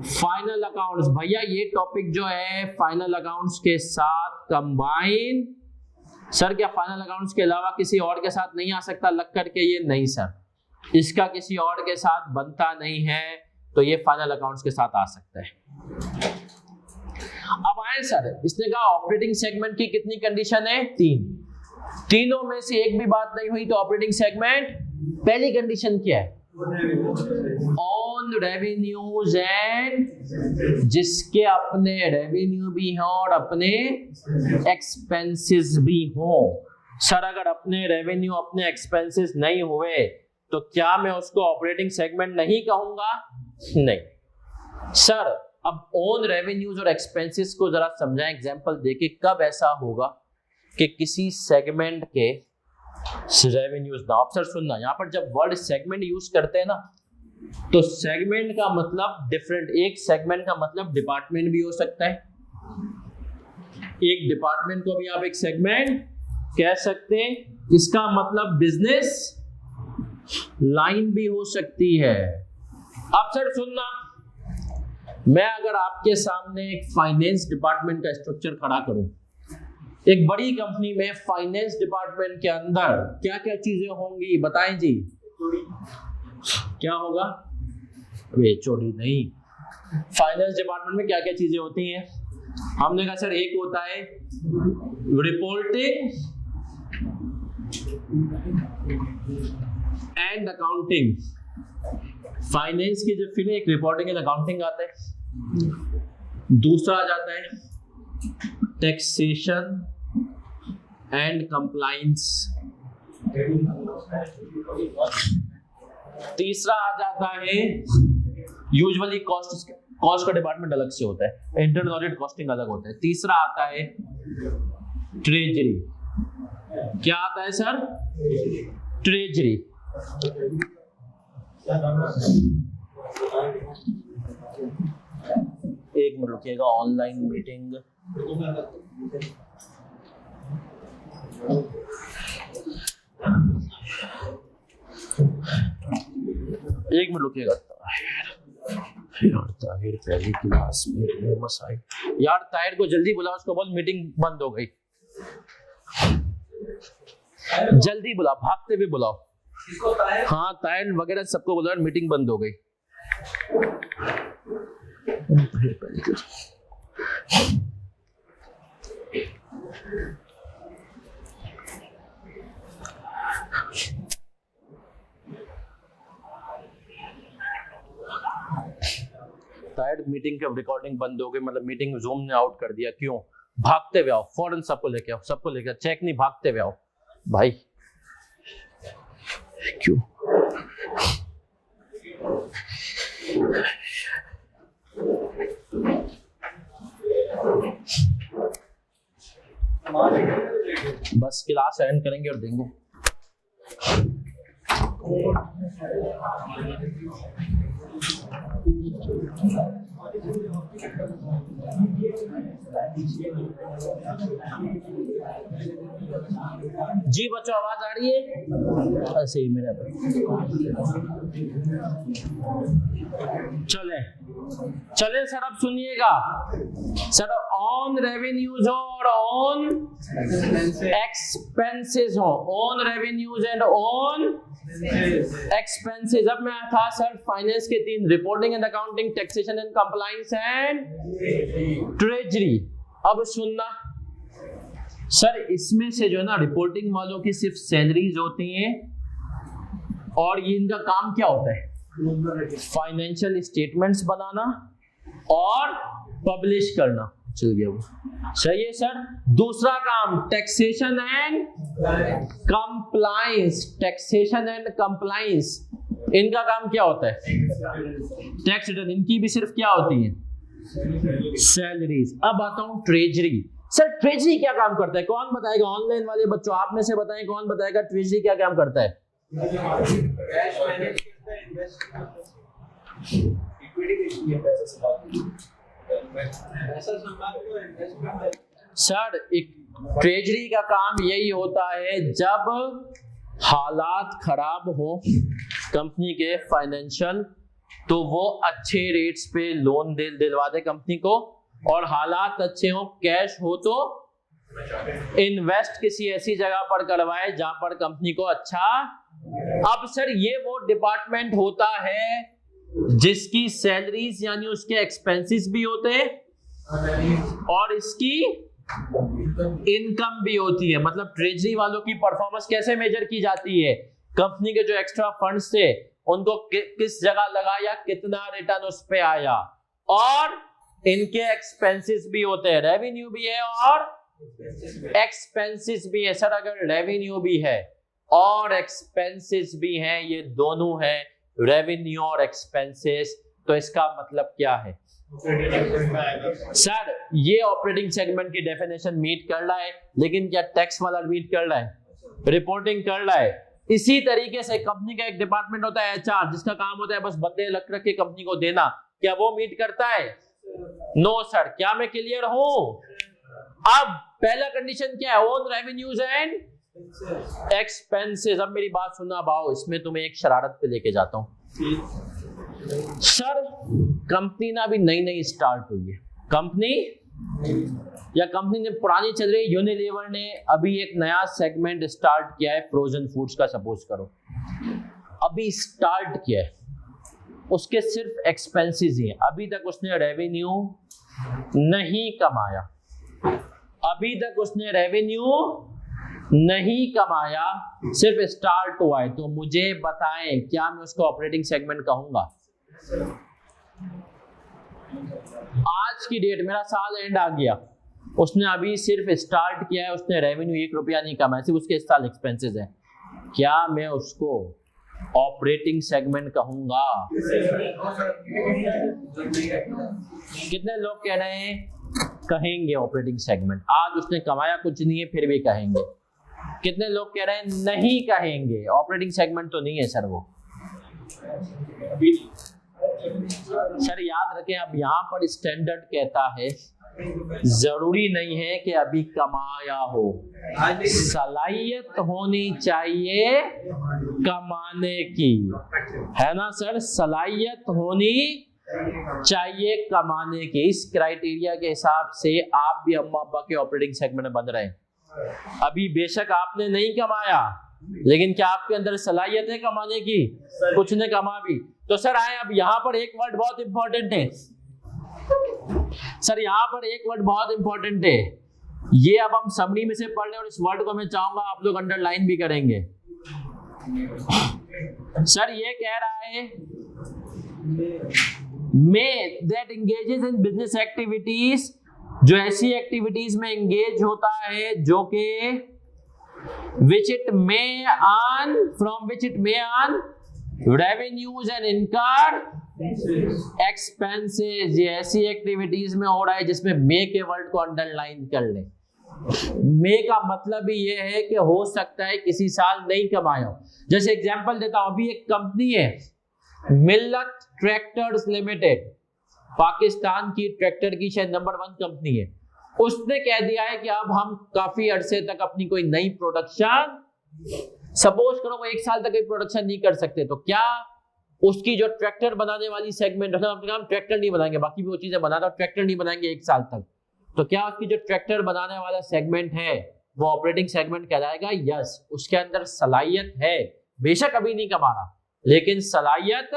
final accounts. भैया ये टॉपिक जो है फाइनल अकाउंट्स के साथ कंबाइन, सर क्या फाइनल अकाउंट्स के अलावा किसी और के साथ नहीं आ सकता लग करके? ये नहीं सर, इसका किसी और के साथ बनता नहीं है, तो ये फाइनल अकाउंट्स के साथ आ सकता है। अब आए सर, इसने कहा ऑपरेटिंग सेगमेंट की कितनी कंडीशन है? 3। तीनों में से एक भी बात नहीं हुई तो ऑपरेटिंग सेगमेंट, पहली कंडीशन क्या है? ऑन रेवेन्यूज एंड, जिसके अपने रेवेन्यू भी हो और अपने एक्सपेंसेस भी हो। सर अगर अपने रेवेन्यू अपने एक्सपेंसेस नहीं हुए तो क्या मैं उसको ऑपरेटिंग सेगमेंट नहीं कहूंगा? नहीं सर। अब ओन रेवेन्यूज और एक्सपेंसेस को जरा समझाएं एग्जांपल देके, कब ऐसा होगा कि किसी सेगमेंट के रेवेन्यूज ना। अब सर सुनना, यहां पर जब वर्ड सेगमेंट यूज करते हैं ना तो सेगमेंट का मतलब डिफरेंट, एक सेगमेंट का मतलब डिपार्टमेंट भी हो सकता है, एक डिपार्टमेंट को भी आप एक सेगमेंट कह सकते हैं, इसका मतलब बिजनेस लाइन भी हो सकती है। अब सर सुनना, मैं अगर आपके सामने एक फाइनेंस डिपार्टमेंट का स्ट्रक्चर खड़ा करूं, एक बड़ी कंपनी में फाइनेंस डिपार्टमेंट के अंदर क्या क्या चीजें होंगी बताएं जी? क्या होगा? चोरी नहीं, फाइनेंस डिपार्टमेंट में क्या क्या चीजें होती हैं? हमने कहा सर एक होता है रिपोर्टिंग एंड अकाउंटिंग। फाइनेंस की जब फिर एक रिपोर्टिंग एंड अकाउंटिंग आता है, दूसरा आ जाता है टैक्सेशन एंड कंप्लायंस, तीसरा आ जाता है यूजुअली कॉस्ट का डिपार्टमेंट अलग से होता है, इंटरनल ऑडिट कॉस्टिंग अलग होता है, तीसरा आता है ट्रेजरी। क्या आता है सर? ट्रेजरी। एक मिनट रुकिएगा, ऑनलाइन मीटिंग। एक मिनट रुकिएगा। ताहिर पहली क्लास में मसाइल, यार ताहिर को जल्दी बुलाओ, उसको बोल मीटिंग बंद हो गई, जल्दी बुला, भागते हुए बुलाओ। हाँ ताहिर वगैरह सबको बुलाओ, मीटिंग बंद हो गई। शायद मीटिंग की रिकॉर्डिंग बंद हो गई, मतलब मीटिंग जूम ने आउट कर दिया। क्यों? भागते हुए आओ, फौरन सबको लेके आओ, सबको लेके, चेक नहीं, भागते हुए आओ भाई। क्यों? बस क्लास एंड करेंगे और देंगे। जी बच्चों आवाज आ रही है? ऐसे ही मेरा चले सर, अब सुनिएगा सर, ऑन रेवेन्यूज हो और ऑन एक्सपेंसेस हो, on revenues and on expenses. अब मैं था सर फाइनेंस के 3, reporting and accounting, taxation and compliance and treasury. अब सुनना सर, इसमें से जो ना रिपोर्टिंग वालों की सिर्फ सैलरीज होती हैं, और ये इनका काम क्या होता है? फाइनेंशियल स्टेटमेंट्स बनाना और पब्लिश करना। चल गया वो, सही है सर। दूसरा काम taxation and compliance, taxation and compliance, इनका काम क्या होता है? Tax return. इनकी भी सिर्फ क्या होती है? सैलरीज। अब आता हूं ट्रेजरी। सर ट्रेजरी क्या काम करता है? कौन बताएगा? ऑनलाइन वाले बच्चों आप में से बताएं, कौन बताएगा ट्रेजरी क्या काम करता है? सर एक ट्रेजरी का काम यही होता है, जब हालात खराब हो कंपनी के फाइनेंशियल, तो वो अच्छे रेट्स पे लोन दिलवा दे कंपनी को, और हालात अच्छे हो, कैश हो, तो इन्वेस्ट किसी ऐसी जगह पर करवाए जहां पर कंपनी को अच्छा। अब सर ये वो डिपार्टमेंट होता है जिसकी सैलरीज यानी उसके एक्सपेंसेस भी होते हैं और इसकी इनकम भी होती है। मतलब ट्रेजरी वालों की परफॉर्मेंस कैसे मेजर की जाती है? कंपनी के जो एक्स्ट्रा फंड्स थे उनको किस जगह लगाया, कितना रिटर्न उस पे आया, और इनके एक्सपेंसेस भी होते हैं, रेवेन्यू भी है और एक्सपेंसेस भी है। सर अगर रेवेन्यू भी है और एक्सपेंसेस भी हैं, ये दोनों है रेवेन्यू और एक्सपेंसेस, तो इसका मतलब क्या है? सर ये ऑपरेटिंग सेगमेंट की डेफिनेशन मीट कर रहा है, लेकिन क्या टैक्स वाला मीट कर रहा है? रिपोर्टिंग कर रहा है। इसी तरीके से कंपनी का एक डिपार्टमेंट होता है एचआर, जिसका काम होता है बस बंदे रख के कंपनी को देना, क्या वो मीट करता है? No sir. क्या मैं क्लियर हूं? अब पहला कंडीशन क्या है? Own revenues and expenses. अब मेरी बात सुनना भाव, इसमें तुम्हें एक शरारत पे लेके जाता हूं। सर कंपनी ना अभी नई स्टार्ट हुई है, कंपनी ने पुरानी चल रही है। यूनिलीवर ने अभी एक नया सेगमेंट स्टार्ट किया है, फ्रोजन फूड्स का, सपोज करो अभी स्टार्ट किया है, उसके सिर्फ एक्सपेंसेस ही हैं। अभी तक उसने रेवेन्यू नहीं कमाया, अभी तक उसने रेवेन्यू नहीं कमाया, सिर्फ स्टार्ट हुआ है। तो मुझे बताएं, क्या मैं उसको ऑपरेटिंग सेगमेंट कहूंगा? आज की डेट, मेरा साल एंड आ गया, उसने अभी सिर्फ स्टार्ट किया है, उसने रेवेन्यू 1 रुपया नहीं कमाया, सिर्फ उसके इस साल एक्सपेंसेस हैं, क्या मैं उसको ऑपरेटिंग सेगमेंट कहूंगा? कितने लोग कह रहे हैं कहेंगे ऑपरेटिंग सेगमेंट? आज उसने कमाया कुछ नहीं है फिर भी कहेंगे। कितने लोग कह रहे हैं नहीं कहेंगे, ऑपरेटिंग सेगमेंट तो नहीं है सर वो। सर याद रखें, अब यहां पर स्टैंडर्ड कहता है जरूरी नहीं है कि अभी कमाया हो, सलाहियत होनी चाहिए कमाने की, है ना सर? सलाहियत होनी चाहिए कमाने की। इस क्राइटेरिया के हिसाब से आप भी अम्मा अब्बा के ऑपरेटिंग सेगमेंट में बन रहे हैं। अभी बेशक आपने नहीं कमाया, लेकिन क्या आपके अंदर सलाहियत है कमाने की? कुछ ने कमा भी। तो सर आए, अब यहाँ पर एक वर्ड बहुत इंपॉर्टेंट है सर, यहाँ पर एक वर्ड बहुत इंपॉर्टेंट है, ये अब हम समरी में से पढ़ रहे हैं और इस वर्ड को मैं चाहूंगा आप लोग अंडरलाइन भी करेंगे। सर ये कह रहा है मे that engages in business activities, जो ऐसी एक्टिविटीज में एंगेज होता है जो कि which it may earn, from which it may earn revenues and incur expenses। ये ऐसी एक्टिविटीज में हो रहा है जिसमें मे के वर्ड को अंडरलाइन कर ले। मे का मतलब ही ये है कि हो सकता है किसी साल नहीं कमाया हो। जैसे एग्जांपल देता हूं, अभी एक कंपनी है मिल्लत ट्रैक्टर्स लिमिटेड, पाकिस्तान की ट्रैक्टर की शायद नंबर 1 कंपनी है, उसने कह दिया है कि अब हम काफी अरसे तक अपनी कोई नई प्रोडक्शन, सपोज करो वो 1 साल तक कोई प्रोडक्शन नहीं कर सकते, तो क्या उसकी जो ट्रैक्टर बनाने वाली सेगमेंट है, हम ट्रैक्टर नहीं बनाएंगे, बाकी भी वो चीजें बना रहा, ट्रैक्टर नहीं बनाएंगे 1 साल तक, तो क्या उसकी जो ट्रैक्टर बनाने वाला सेगमेंट है वो ऑपरेटिंग सेगमेंट कहलाएगा? यस, उसके अंदर सलाहियत है, बेशक अभी नहीं कमा रहा लेकिन सलाहियत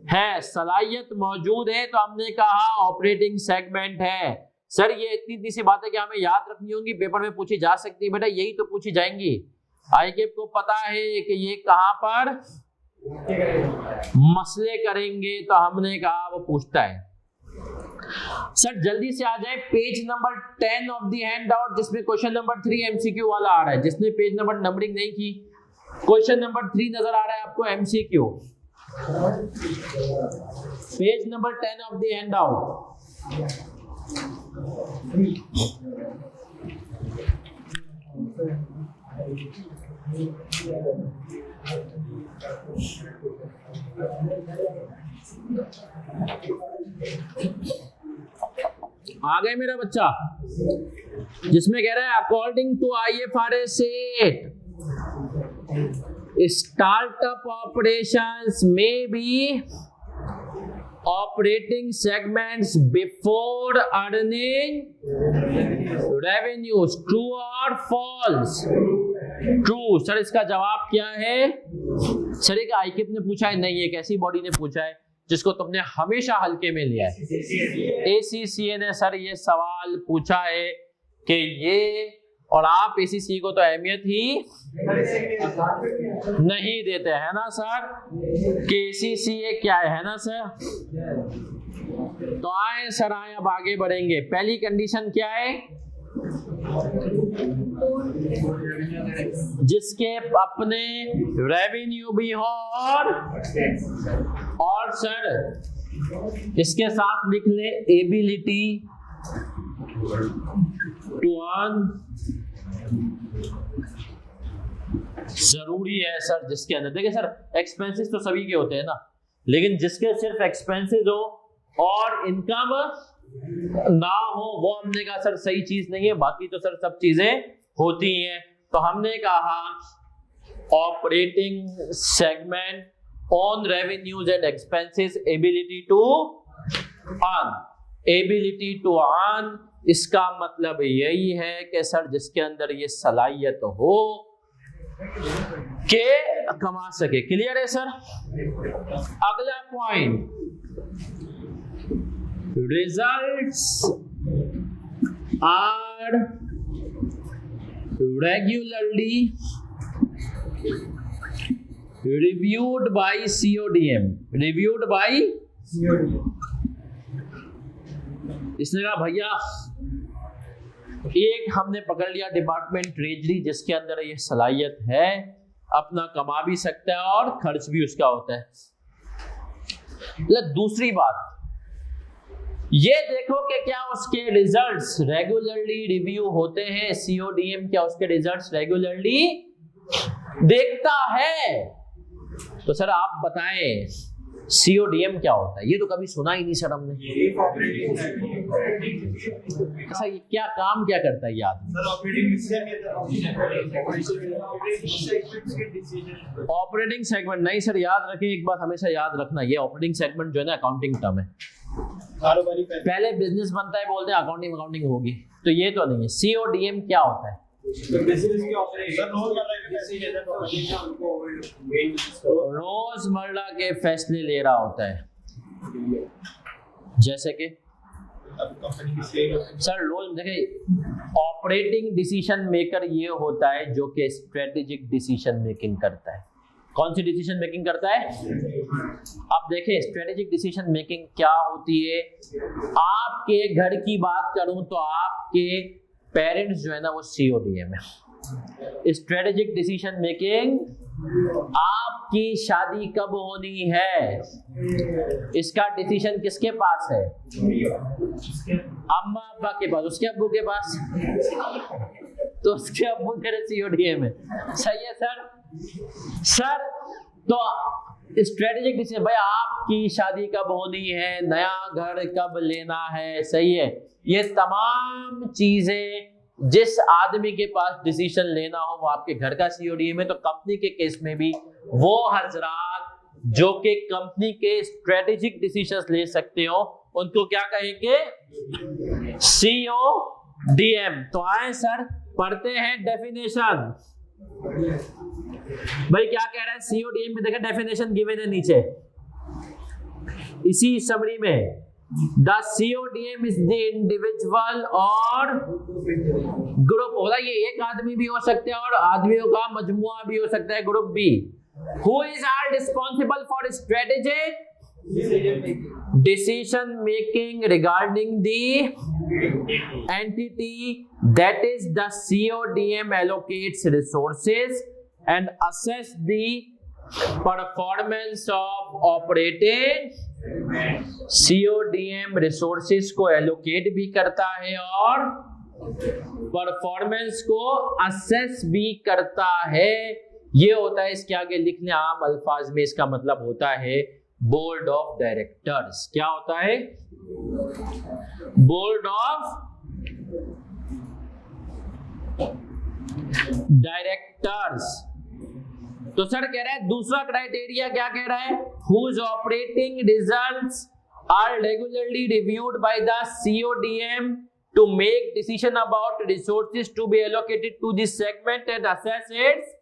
है, सलाहियत मौजूद है, तो हमने कहा ऑपरेटिंग सेगमेंट है। सर ये इतनी सी बात है कि हमें याद रखनी होंगी, पेपर में पूछी जा सकती है बेटा, यही तो पूछी जाएंगी। आईकेप को पता है कि ये कहां पर मसले करेंगे, तो हमने कहा वो पूछता है। सर जल्दी से आ जाए page number 10 of the hand out, जिसमें क्वेश्चन नंबर 3 एमसीक्यू वाला आ रहा है। जिसने पेज नंबर नंबरिंग नहीं की, क्वेश्चन नंबर 3 नजर आ रहा है आपको, MCQ, page number 10 of the handout. आ गए मेरा बच्चा, जिसमें कह रहा है according to IFRS 8 startup operations में be operating segments before earning revenues, true और फॉल्स? ट्रू। सर इसका जवाब क्या है? सर एक आईकेप ने पूछा है? नहीं, एक ऐसी बॉडी ने पूछा है जिसको तुमने हमेशा हल्के में लिया है, ACCA ने सर ये सवाल पूछा है कि ये, और आप ACCA को तो अहमियत ही नहीं देते है ना सर, कि ACCA क्या है ना सर। तो आए सर, आए अब आगे बढ़ेंगे। पहली कंडीशन क्या है? जिसके अपने रेवेन्यू भी हो, और सर इसके साथ लिख ले एबिलिटी टू अर्न, जरूरी है सर। जिसके अंदर देखिए सर, एक्सपेंसेस तो सभी के होते हैं ना, लेकिन जिसके सिर्फ एक्सपेंसेस हो और इनकम ना हो, वो हमने कहा सर सही चीज नहीं है, बाकी तो सर सब चीजें होती हैं। तो हमने कहा operating segment on revenues and expenses, ability to earn, ability to earn, इसका मतलब यही है कि सर जिसके अंदर ये सलाहियत हो के कमा सके। क्लियर है सर? अगला point, results are regularly reviewed by CODM, reviewed by इसने कहा भैया एक हमने पकड़ लिया डिपार्टमेंट ट्रेजरी, जिसके अंदर ये सलाहियत है, अपना कमा भी सकता है और खर्च भी उसका होता है। दूसरी बात ये देखो कि क्या उसके रिजल्ट्स रेगुलरली रिव्यू होते हैं, CODM क्या उसके रिजल्ट्स रेगुलरली देखता है? तो सर आप बताएं CODM क्या होता है? ये तो कभी सुना ही नहीं सर हमने। अच्छा ये क्या काम क्या करता है याद? ऑपरेटिंग सेगमेंट नहीं सर, याद रखें एक बात हमेशा याद रखना, ये ऑपरेटिंग सेगमेंट जो है ना अकाउंटिंग टर्म है। पहले बिजनेस बनता है बोलते हैं अकाउंटिंग अकाउंटिंग होगी, तो ये तो नहीं है। CODM क्या होता है? रोजमर्रा के फैसले ले रहा होता है, जैसे कि सर रोज देखिए ऑपरेटिंग डिसीजन मेकर ये होता है जो कि स्ट्रेटेजिक डिसीजन मेकिंग करता है। कौन सी डिसीजन मेकिंग करता है? अब देखें स्ट्रेटेजिक डिसीजन मेकिंग क्या होती है। आपके घर की बात करूं तो आपके पेरेंट्स जो है ना वो CODM है। स्ट्रेटेजिक डिसीजन मेकिंग, आपकी शादी कब होनी है इसका डिसीजन किसके पास है? अम्मा अब्बा के पास। उसके अब्बू के पास? तो उसके अब्बू तेरे CODM है। सही है सर? सर तो स्ट्रेटेजिक डिसीजन, भाई आपकी शादी कब होनी है, नया घर कब लेना है, सही है, ये तमाम चीजें जिस आदमी के पास डिसीजन लेना हो वो आपके घर का सीओडीएम है। तो कंपनी के केस में भी वो हजरात जो कि कंपनी के स्ट्रेटेजिक डिसीजंस ले सकते हो उनको क्या कहेंगे, सीओडीएम। तो आए सर पढ़ते हैं डेफिनेशन। भाई क्या कह रहा है सीओडीएम में, देखें डेफिनेशन गिवन है नीचे इसी समरी में। The CODM is the individual और ग्रुप, होता ये एक आदमी भी हो सकता है और आदमियों का मजमुआ भी हो सकता है, ग्रुप भी। Who is are responsible for strategic decision making regarding the entity, that is the CODM allocates resources and assess the performance of operating। CODM resources को allocate भी करता है और परफॉर्मेंस को assess भी करता है। ये होता है, इसके आगे लिख लें आम अल्फाज में, इसका मतलब होता है बोर्ड ऑफ डायरेक्टर्स। क्या होता है, बोर्ड ऑफ डायरेक्टर्स। तो सर कह रहा है दूसरा क्राइटेरिया क्या कह रहा है, whose operating results are regularly reviewed by the CODM to make decision about resources to be allocated to this segment and assess its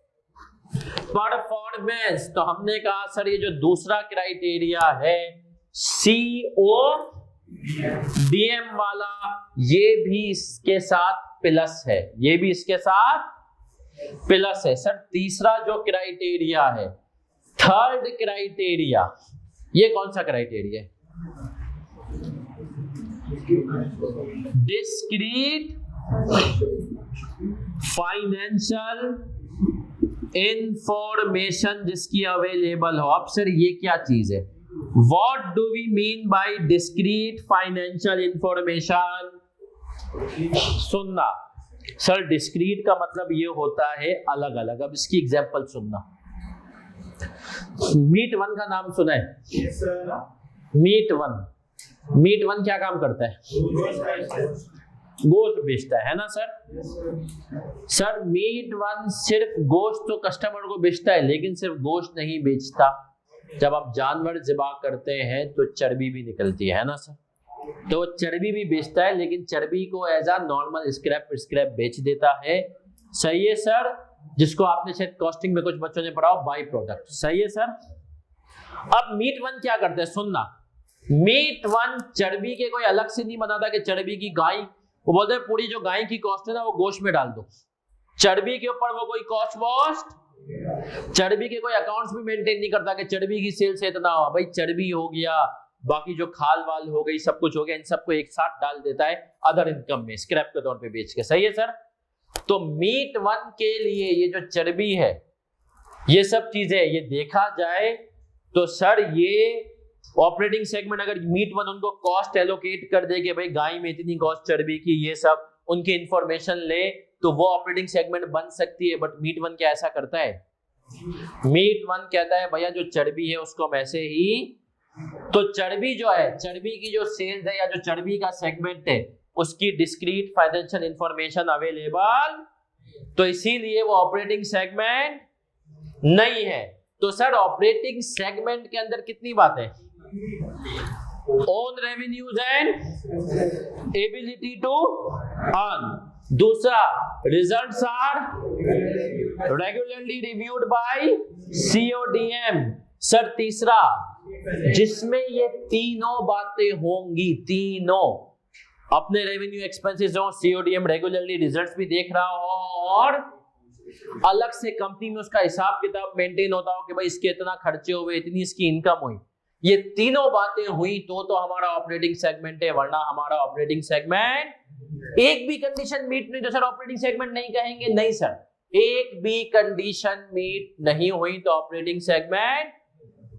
performance. तो हमने कहा सर ये जो दूसरा क्राइटेरिया है सीओडीएम वाला, ये भी इसके साथ प्लस है, ये भी इसके साथ प्लस है। सर तीसरा जो क्राइटेरिया है, थर्ड क्राइटेरिया, ये कौन सा क्राइटेरिया है, डिस्क्रीट फाइनेंशियल इंफॉर्मेशन जिसकी अवेलेबल हो। अब सर ये क्या चीज है, what do we mean by discrete financial information. सुनना सर, डिस्क्रीट का मतलब ये होता है अलग अलग। अब इसकी एग्जांपल सुनना। मीट वन का नाम सुना है? yes, मीट वन क्या काम करता है, गोश्त बेचता है ना सर? सर मीट वन सिर्फ गोश्त तो कस्टमर को बेचता है, लेकिन सिर्फ गोश्त नहीं बेचता। जब आप जानवर ज़िबा करते हैं तो चर्बी भी निकलती है ना सर? तो चर्बी भी बेचता है, लेकिन चर्बी को एज आ नॉर्मल स्क्रैप बेच देता है। सही है सर? जिसको आपने शायद कॉस्टिंग में कुछ बच्चों ने पढ़ा हो, बाई प्रोडक्ट। सही है सर? अब मीट वन क्या करता है, सुनना। मीट वन चर्बी के कोई अलग से नहीं बनाता कि चर्बी की गाय, वो बोलते हैं पूरी जो गाय की कॉस्ट है ना वो गोश्त में डाल दो। चर्बी के ऊपर वो कोई कॉस्ट वॉस्ट, चर्बी के कोई अकाउंट्स भी मेंटेन नहीं करता कि चर्बी की सेल से इतना हो। भाई चर्बी हो गया, बाकी जो खाल वाल हो गई, सब कुछ हो गया, इन सबको एक साथ डाल देता है अदर इनकम में, स्क्रैप के तौर पे बेच के। सही है सर? तो मीट वन के लिए ये जो चर्बी है, ये सब चीजें ये देखा जाए तो सर ये ऑपरेटिंग सेगमेंट अगर मीट वन उनको कॉस्ट एलोकेट कर दे कि भाई गाय में इतनी कॉस्ट चर्बी की, ये सब उनकी इंफॉर्मेशन ले, तो वो ऑपरेटिंग सेगमेंट बन सकती है। बट मीट वन क्या ऐसा करता है? मीट वन कहता है भैया जो चर्बी है उसको हम ऐसे ही, तो चर्बी जो है, चर्बी की जो सेल्स है या जो चर्बी का सेगमेंट है उसकी डिस्क्रीट फाइनेंशियल इंफॉर्मेशन अवेलेबल, तो इसीलिए वो ऑपरेटिंग सेगमेंट नहीं है। तो सर ऑपरेटिंग सेगमेंट के अंदर कितनी बातें, own revenues and ability to earn. दूसरा, results are regularly reviewed by CODM. Sir तीसरा, जिसमें ये तीनों बातें होंगी, तीनों अपने रेवेन्यू एक्सपेंसेस हो, सीओडीएम रेगुलरली रिजल्ट्स भी देख रहा हो और अलग से कंपनी में उसका हिसाब किताब मेंटेन होता हो कि भाई इसके इतना खर्चे हुए, इतनी इसकी इनकम हुई। ये तीनों बातें हुई तो हमारा ऑपरेटिंग सेगमेंट है, वरना हमारा ऑपरेटिंग सेगमेंट एक भी कंडीशन मीट नहीं तो सर ऑपरेटिंग सेगमेंट नहीं कहेंगे। नहीं सर, एक भी कंडीशन मीट नहीं हुई तो ऑपरेटिंग सेगमेंट,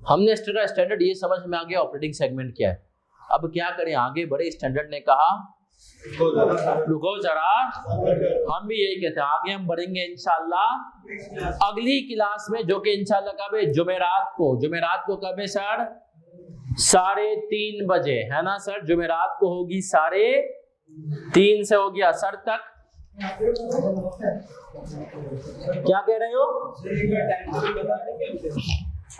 हमने स्टैंडर्ड ये समझ में आ गया ऑपरेटिंग सेगमेंट क्या है। अब क्या करें, आगे बड़े स्टैंडर्ड ने कहा रुको जरा, हम भी यही कहते हैं, आगे हम बढ़ेंगे इंशाल्लाह अगली क्लास में, जो कि इंशाल्लाह कब है, जुमेरात को कब है सर, 3:30 बजे, है ना सर। जुमेरात को होगी 3:30 से होगी असर तक। क्या कह रहे हो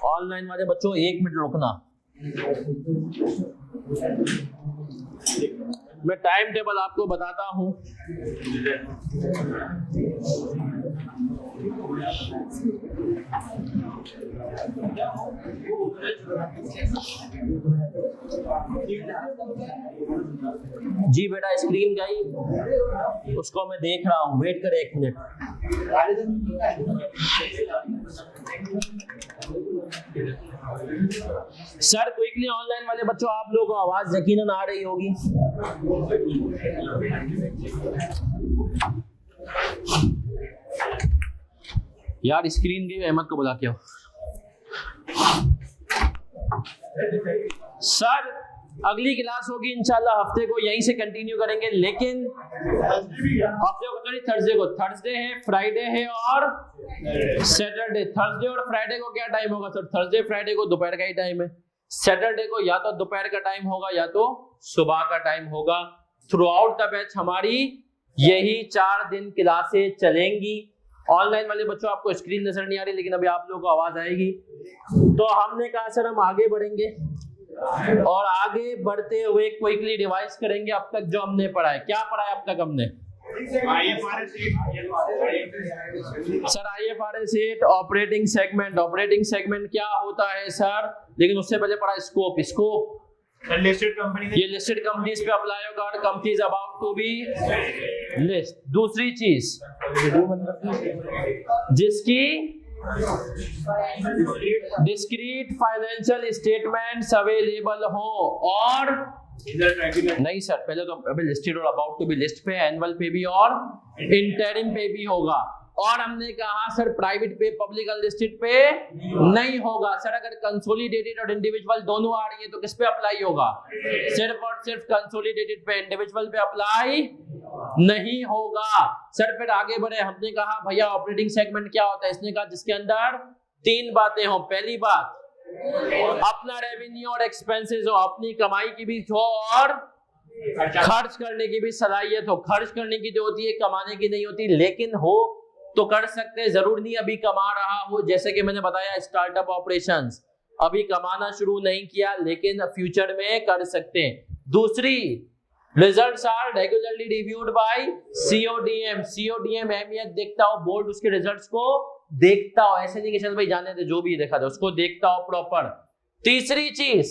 ऑनलाइन वाले बच्चों, 1 मिनट रुकना, मैं टाइम टेबल आपको बताता हूं। जी बेटा स्क्रीन गई, उसको मैं देख रहा हूं, वेट कर 1 मिनट। सर क्विकली ऑनलाइन वाले बच्चों, आप लोगों को आवाज यकीनन आ रही होगी। यार स्क्रीन गई, अहमद को बुला के आओ। सर अगली क्लास होगी इंशाल्लाह हफ्ते को, यहीं से कंटिन्यू करेंगे, लेकिन हफ्ते को तो नहीं, थर्सडे को। थर्सडे है, फ्राइडे है और सैटरडे। थर्सडे और फ्राइडे को क्या टाइम होगा सर? थर्सडे फ्राइडे को दोपहर का ही टाइम है। सैटरडे को या तो दोपहर का टाइम होगा या तो सुबह का टाइम होगा। थ्रू आउट द बैच हमारी यही 4 दिन क्लासें चलेंगी। ऑनलाइन वाले बच्चों आपको स्क्रीन नजर नहीं आ रही, लेकिन अभी आप लोगों को आवाज आएगी। तो हमने कहा सर हम आगे बढ़ेंगे और आगे बढ़ते हुए क्विकली रिवाइज करेंगे अब तक जो हमने पढ़ा है। क्या पढ़ा है अब तक हमने? Sir IFRS 8 operating segment. Operating segment क्या होता है सर? लेकिन उससे पहले पढ़ा स्कोप। स्कोप लिस्टेड कंपनी, ये लिस्टेड कंपनीज पे अप्लाई होगा और companies about to be list. दूसरी चीज जिसकी डिस्क्रीट फाइनेंशियल स्टेटमेंट्स अवेलेबल हो, और नहीं सर पहले तो अभी लिस्टेड और अबाउट टू बी लिस्ट पे, एनुअल पे भी और इंटरिम पे भी होगा। और हमने कहा सर प्राइवेट पे, पब्लिक लिस्टेड पे नहीं होगा। सर अगर कंसोलिडेटेड और इंडिविजुअल दोनों आ रही है तो किस पे अप्लाई होगा? सिर्फ और सिर्फ कंसोलिडेटेड पे, इंडिविजुअल पे अप्लाई नहीं होगा। सर फिर आगे बढ़े, हमने कहा भैया ऑपरेटिंग सेगमेंट क्या होता है? इसने कहा जिसके अंदर 3 बातें हो। पहली बात अपना रेवेन्यू और एक्सपेंसेस हो, अपनी कमाई की भी हो और खर्च करने की भी सलाहियत हो। खर्च करने की जो होती है कमाने की नहीं होती, लेकिन हो तो कर सकते हैं, जरूर नहीं अभी कमा रहा हो। जैसे कि मैंने बताया स्टार्टअप ऑपरेशंस, अभी कमाना शुरू नहीं किया लेकिन फ्यूचर में कर सकते हैं। दूसरी, results are regularly reviewed by CODM। CODM अहमियत देखता हो, बोर्ड उसके रिजल्ट्स को देखता हो, ऐसे नहीं कि चल भाई जाने दे जो भी देखा जाए, उसको देखता हो प्रॉपर। तीसरी चीज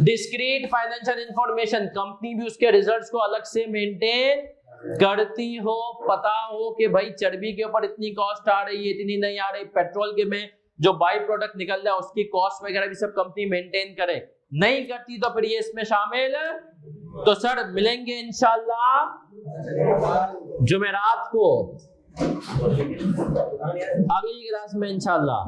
डिस्क्रीट फाइनेंशियल इंफॉर्मेशन, कंपनी भी उसके रिजल्ट्स को अलग से मेंटेन करती हो, पता हो कि भाई चर्बी के ऊपर इतनी कॉस्ट आ रही है, इतनी नहीं आ रही, पेट्रोल के में जो बाई प्रोडक्ट निकल रहा है उसकी कॉस्ट वगैरह भी सब कंपनी मेंटेन करे। नहीं करती तो फिर ये इसमें शामिल। तो सर मिलेंगे इंशाल्लाह जुमेरात को अगली क्लास में इंशाल्लाह।